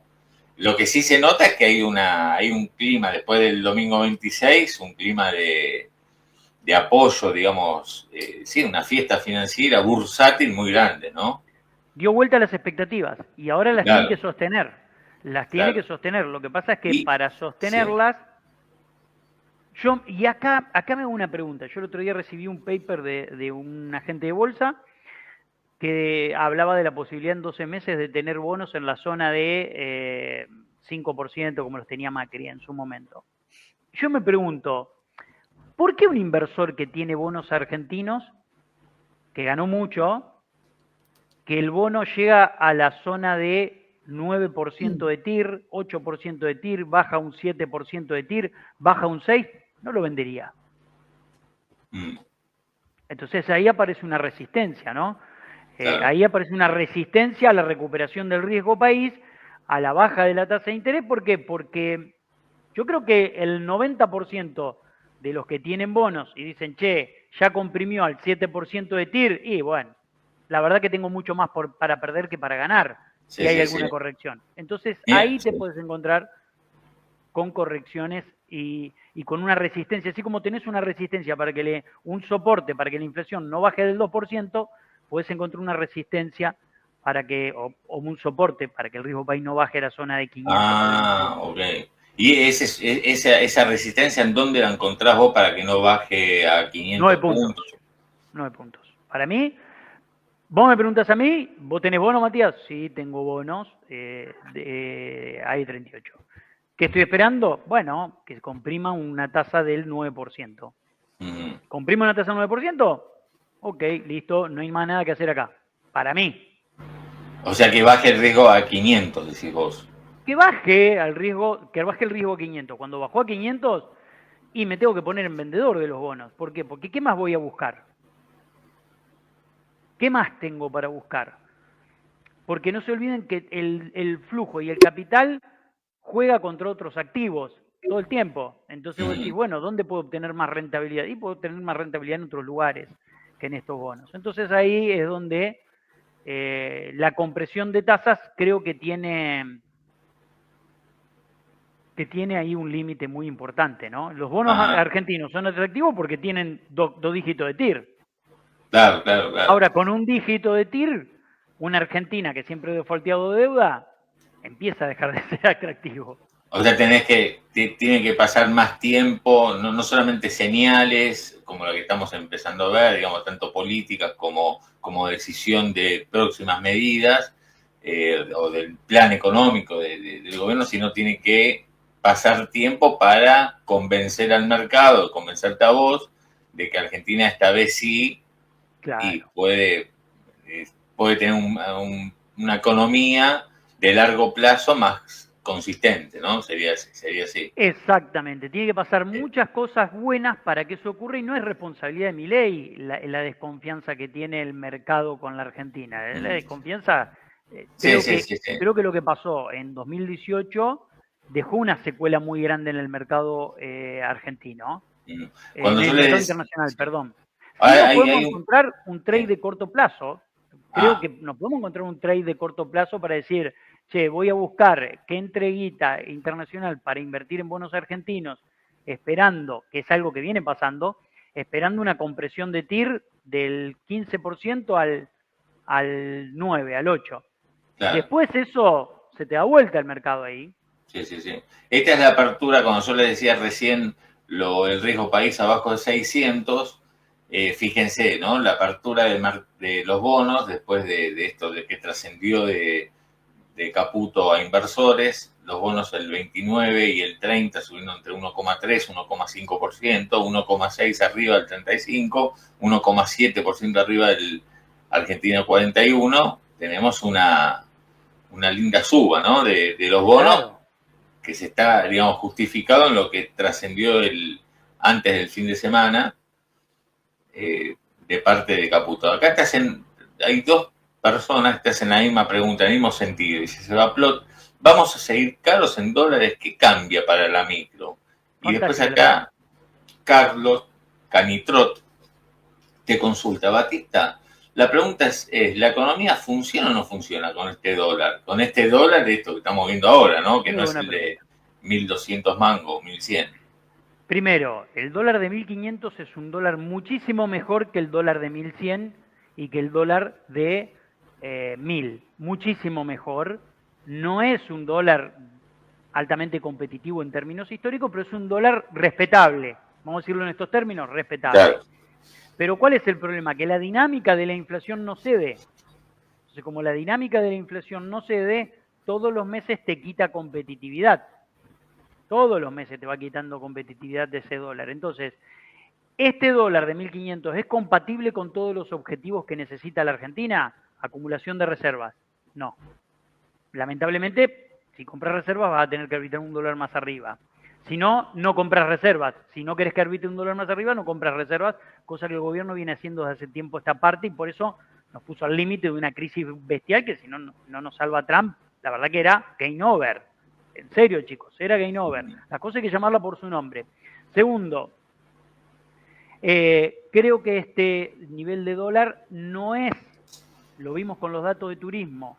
lo que sí se nota es que hay un clima, después del domingo 26, un clima de apoyo, digamos, sí, una fiesta financiera bursátil muy grande, ¿no? Dio vuelta a las expectativas y ahora las tiene que sostener. Tiene que sostener. Lo que pasa es que para sostenerlas, y acá me hago una pregunta. Yo el otro día recibí un paper de un agente de bolsa que hablaba de la posibilidad en 12 meses de tener bonos en la zona de 5%, como los tenía Macri en su momento. Yo me pregunto, ¿por qué un inversor que tiene bonos argentinos, que ganó mucho, que el bono llega a la zona de 9% de TIR, 8% de TIR, baja un 7% de TIR, baja un 6%, no lo vendería? Entonces ahí aparece una resistencia, ¿no? Claro. Ahí aparece una resistencia a la recuperación del riesgo país, a la baja de la tasa de interés. ¿Por qué? Porque yo creo que el 90% de los que tienen bonos y dicen, che, ya comprimió al 7% de TIR, y bueno, la verdad que tengo mucho más para perder que para ganar, si hay alguna corrección. Entonces ahí te puedes encontrar con correcciones y con una resistencia. Así como tenés una resistencia para que un soporte para que la inflación no baje del 2%, puedes encontrar una resistencia para que, o un soporte para que el riesgo país no baje a la zona de 500. Ok. ¿Y esa resistencia en dónde la encontrás vos para que no baje a 500 puntos? 9 puntos. Para mí, vos me preguntas a mí, ¿vos tenés bonos, Matías? Sí, tengo bonos, hay 38. ¿Qué estoy esperando? Bueno, que comprima una tasa del 9%. ¿Comprima una tasa del 9%? Ok, listo, no hay más nada que hacer acá. Para mí. O sea, que baje el riesgo a 500, decís vos. Que baje el riesgo a 500. Cuando bajó a 500, y me tengo que poner en vendedor de los bonos. ¿Por qué? Porque ¿qué más voy a buscar? ¿Qué más tengo para buscar? Porque no se olviden que el flujo y el capital juega contra otros activos todo el tiempo. Entonces vos decís, bueno, ¿dónde puedo obtener más rentabilidad? Y puedo obtener más rentabilidad en otros lugares que en estos bonos. Entonces ahí es donde la compresión de tasas creo que tiene ahí un límite muy importante, ¿no? Los bonos argentinos son atractivos porque tienen dos dígitos de TIR. Claro. Ahora, con un dígito de TIR, una Argentina que siempre ha defaulteado deuda, empieza a dejar de ser atractivo. O sea, tiene que pasar más tiempo, no solamente señales, como lo que estamos empezando a ver, digamos, tanto políticas como decisión de próximas medidas, o del plan económico del gobierno, sino tiene que pasar tiempo para convencer al mercado, convencerte a vos, de que Argentina esta vez sí, Claro. y puede tener una economía de largo plazo más consistente, ¿no? Sería así. Exactamente, tiene que pasar muchas cosas buenas para que eso ocurra y no es responsabilidad de Milei la desconfianza que tiene el mercado con la Argentina. La desconfianza, Sí, sí, sí, sí. creo que lo que pasó en 2018 dejó una secuela muy grande en el mercado argentino, Cuando en yo el mercado les... internacional, Sí. perdón. Sí nos podemos Hay un... encontrar un trade Sí. de corto plazo, creo que nos podemos encontrar un trade de corto plazo para decir, che, voy a buscar que entre guita internacional para invertir en bonos argentinos, esperando, que es algo que viene pasando, esperando una compresión de TIR del 15% al 9, al 8. Claro. Después eso se te da vuelta el mercado ahí. Sí, sí, sí. Esta es la apertura, cuando yo les decía recién el riesgo país abajo de 600, fíjense, ¿no? La apertura de los bonos después de esto, de que trascendió de Caputo a inversores, los bonos el 29 y el 30 subiendo entre 1,3 y 1,5%, 1,6 arriba del 35, 1,7% arriba del Argentina 41, tenemos una linda suba, ¿no? De los bonos, claro, que se está, digamos, justificado en lo que trascendió antes del fin de semana de parte de Caputo. Acá hay dos personas que te hacen la misma pregunta, en el mismo sentido. Dice Sebaplot, vamos a seguir caros en dólares, ¿qué cambia para la micro? Y después acá, Carlos Canitrot te consulta, Batista, la pregunta es, ¿la economía funciona o no funciona con este dólar? Con este dólar de esto que estamos viendo ahora, ¿no? Que no es el de 1.200 mangos, 1.100. Primero, el dólar de 1.500 es un dólar muchísimo mejor que el dólar de 1.100 y que el dólar de 1.000. Muchísimo mejor. No es un dólar altamente competitivo en términos históricos, pero es un dólar respetable. Vamos a decirlo en estos términos, respetable. Claro. Pero ¿cuál es el problema? Que la dinámica de la inflación no cede. Entonces, como la dinámica de la inflación no cede, todos los meses te quita competitividad. Todos los meses te va quitando competitividad de ese dólar. Entonces, ¿este dólar de 1.500 es compatible con todos los objetivos que necesita la Argentina? Acumulación de reservas. No. Lamentablemente, si compras reservas vas a tener que arbitrar un dólar más arriba. Si no, no compras reservas. Si no querés que arbitre un dólar más arriba, no compras reservas, cosa que el gobierno viene haciendo desde hace tiempo esta parte y por eso nos puso al límite de una crisis bestial que si no nos salva Trump, la verdad que era game over. En serio, chicos, era game over. La cosa hay que llamarla por su nombre. Segundo, creo que este nivel de dólar no es, lo vimos con los datos de turismo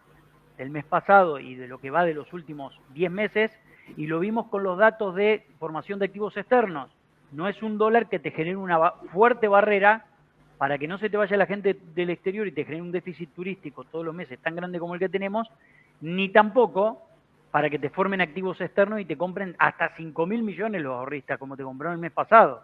del mes pasado y de lo que va de los últimos 10 meses, y lo vimos con los datos de formación de activos externos. No es un dólar que te genere una fuerte barrera para que no se te vaya la gente del exterior y te genere un déficit turístico todos los meses tan grande como el que tenemos, ni tampoco para que te formen activos externos y te compren hasta 5.000 millones los ahorristas, como te compraron el mes pasado.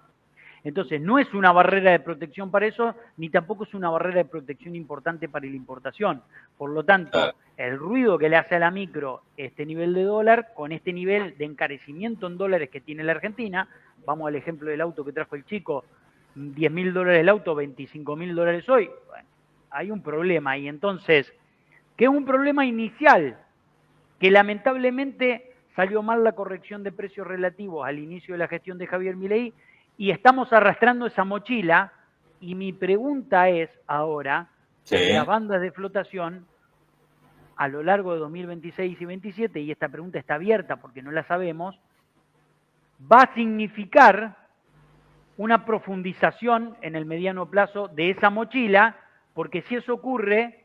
Entonces, no es una barrera de protección para eso, ni tampoco es una barrera de protección importante para la importación. Por lo tanto, el ruido que le hace a la micro este nivel de dólar, con este nivel de encarecimiento en dólares que tiene la Argentina, vamos al ejemplo del auto que trajo el chico, 10.000 dólares el auto, 25.000 dólares hoy, bueno, hay un problema ahí. Entonces, ¿qué es un problema inicial? Que lamentablemente salió mal la corrección de precios relativos al inicio de la gestión de Javier Milei y estamos arrastrando esa mochila. Y mi pregunta es ahora, las bandas de flotación a lo largo de 2026 y 2027, y esta pregunta está abierta porque no la sabemos, va a significar una profundización en el mediano plazo de esa mochila, porque si eso ocurre,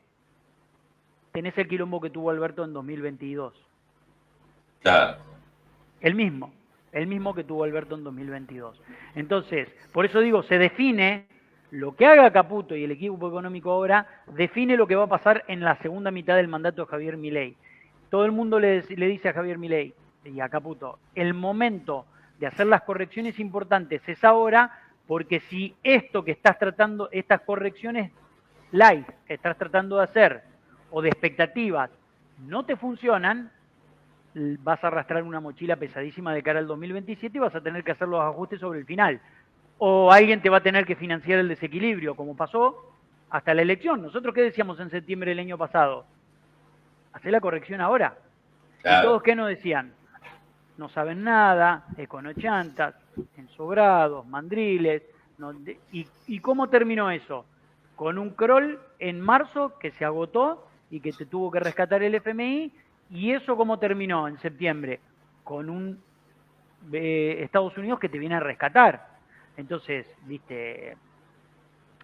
tenés el quilombo que tuvo Alberto en 2022. Claro. El mismo que tuvo Alberto en 2022. Entonces, por eso digo, se define, lo que haga Caputo y el equipo económico ahora, define lo que va a pasar en la segunda mitad del mandato de Javier Milei. Todo el mundo le dice a Javier Milei, y acá puto, el momento de hacer las correcciones importantes es ahora, porque si esto que estás tratando, estas correcciones light que estás tratando de hacer o de expectativas no te funcionan, vas a arrastrar una mochila pesadísima de cara al 2027 y vas a tener que hacer los ajustes sobre el final. O alguien te va a tener que financiar el desequilibrio, como pasó hasta la elección. ¿Nosotros qué decíamos en septiembre del año pasado? Hacé la corrección ahora. Claro. ¿Y todos qué nos decían? No saben nada, econochantas, ensobrados, mandriles. No, ¿Y cómo terminó eso? Con un crawl en marzo que se agotó y que te tuvo que rescatar el FMI. ¿Y eso cómo terminó en septiembre? Con un Estados Unidos que te viene a rescatar. Entonces, viste,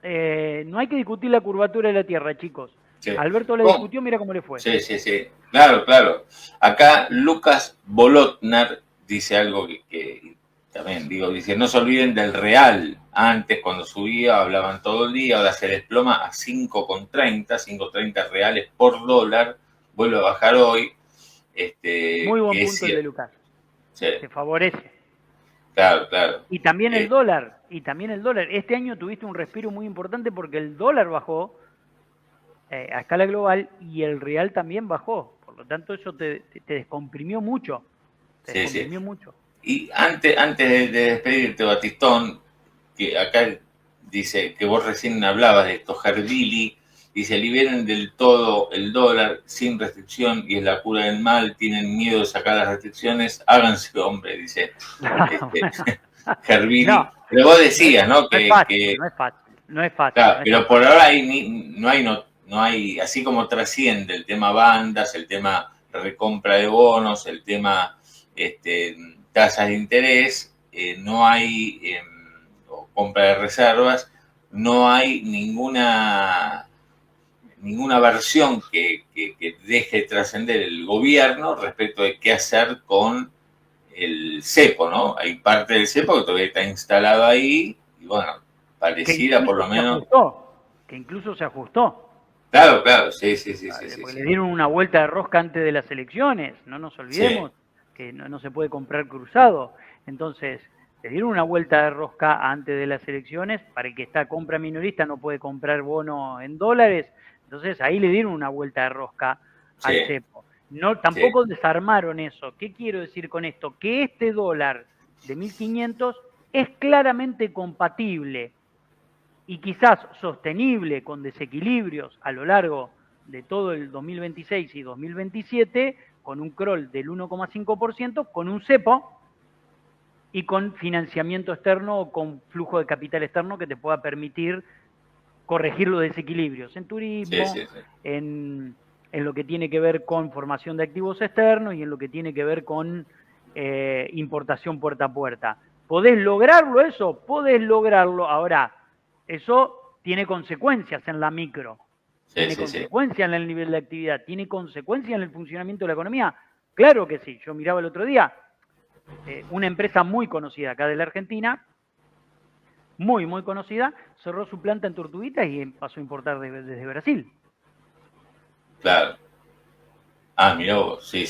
no hay que discutir la curvatura de la Tierra, chicos. Sí. Alberto la discutió, mira cómo le fue. Sí, sí, sí. Claro, claro. Acá Lucas Bolotnar dice algo que también digo, dice, no se olviden del real. Antes, cuando subía, hablaban todo el día, ahora se desploma a 5,30 reales por dólar. Vuelve a bajar hoy. Muy buen punto el de Lucas. Sí. Te favorece. Claro, claro. Y también el dólar. Este año tuviste un respiro muy importante porque el dólar bajó a escala global y el real también bajó. Por lo tanto, eso te descomprimió mucho. Mucho. Y antes de despedirte, Batistón, que acá dice que vos recién hablabas de esto, Gerbili, dice, liberen del todo el dólar sin restricción y es la cura del mal, tienen miedo de sacar las restricciones, háganse hombre, dice Gerbili. No, pero vos decías, ¿no? No es fácil. Claro, pero por ahora no hay, así como trasciende el tema bandas, el tema recompra de bonos, el tema tasas de interés, no hay, o compra de reservas, no hay ninguna versión que deje trascender el gobierno respecto de qué hacer con el cepo, ¿no? Hay parte del cepo que todavía está instalado ahí y bueno, pareciera por lo menos... Que incluso se ajustó. Claro, sí. Porque le dieron una vuelta de rosca antes de las elecciones, no nos olvidemos que no se puede comprar cruzado. Entonces, le dieron una vuelta de rosca antes de las elecciones, para el que está compra minorista no puede comprar bono en dólares, entonces ahí le dieron una vuelta de rosca al cepo. Tampoco desarmaron eso. ¿Qué quiero decir con esto? Que este dólar de 1.500 es claramente compatible y quizás sostenible con desequilibrios a lo largo de todo el 2026 y 2027, con un crawl del 1,5%, con un cepo y con financiamiento externo o con flujo de capital externo que te pueda permitir corregir los desequilibrios en turismo, en lo que tiene que ver con formación de activos externos y en lo que tiene que ver con importación puerta a puerta. ¿Podés lograrlo eso? Podés lograrlo. Ahora, eso tiene consecuencias en la micro, tiene consecuencias en el nivel de actividad, tiene consecuencias en el funcionamiento de la economía. Claro que sí. Yo miraba el otro día una empresa muy conocida acá de la Argentina, muy conocida, cerró su planta en Tortuguitas y pasó a importar desde Brasil. Claro. Mirá vos, sí.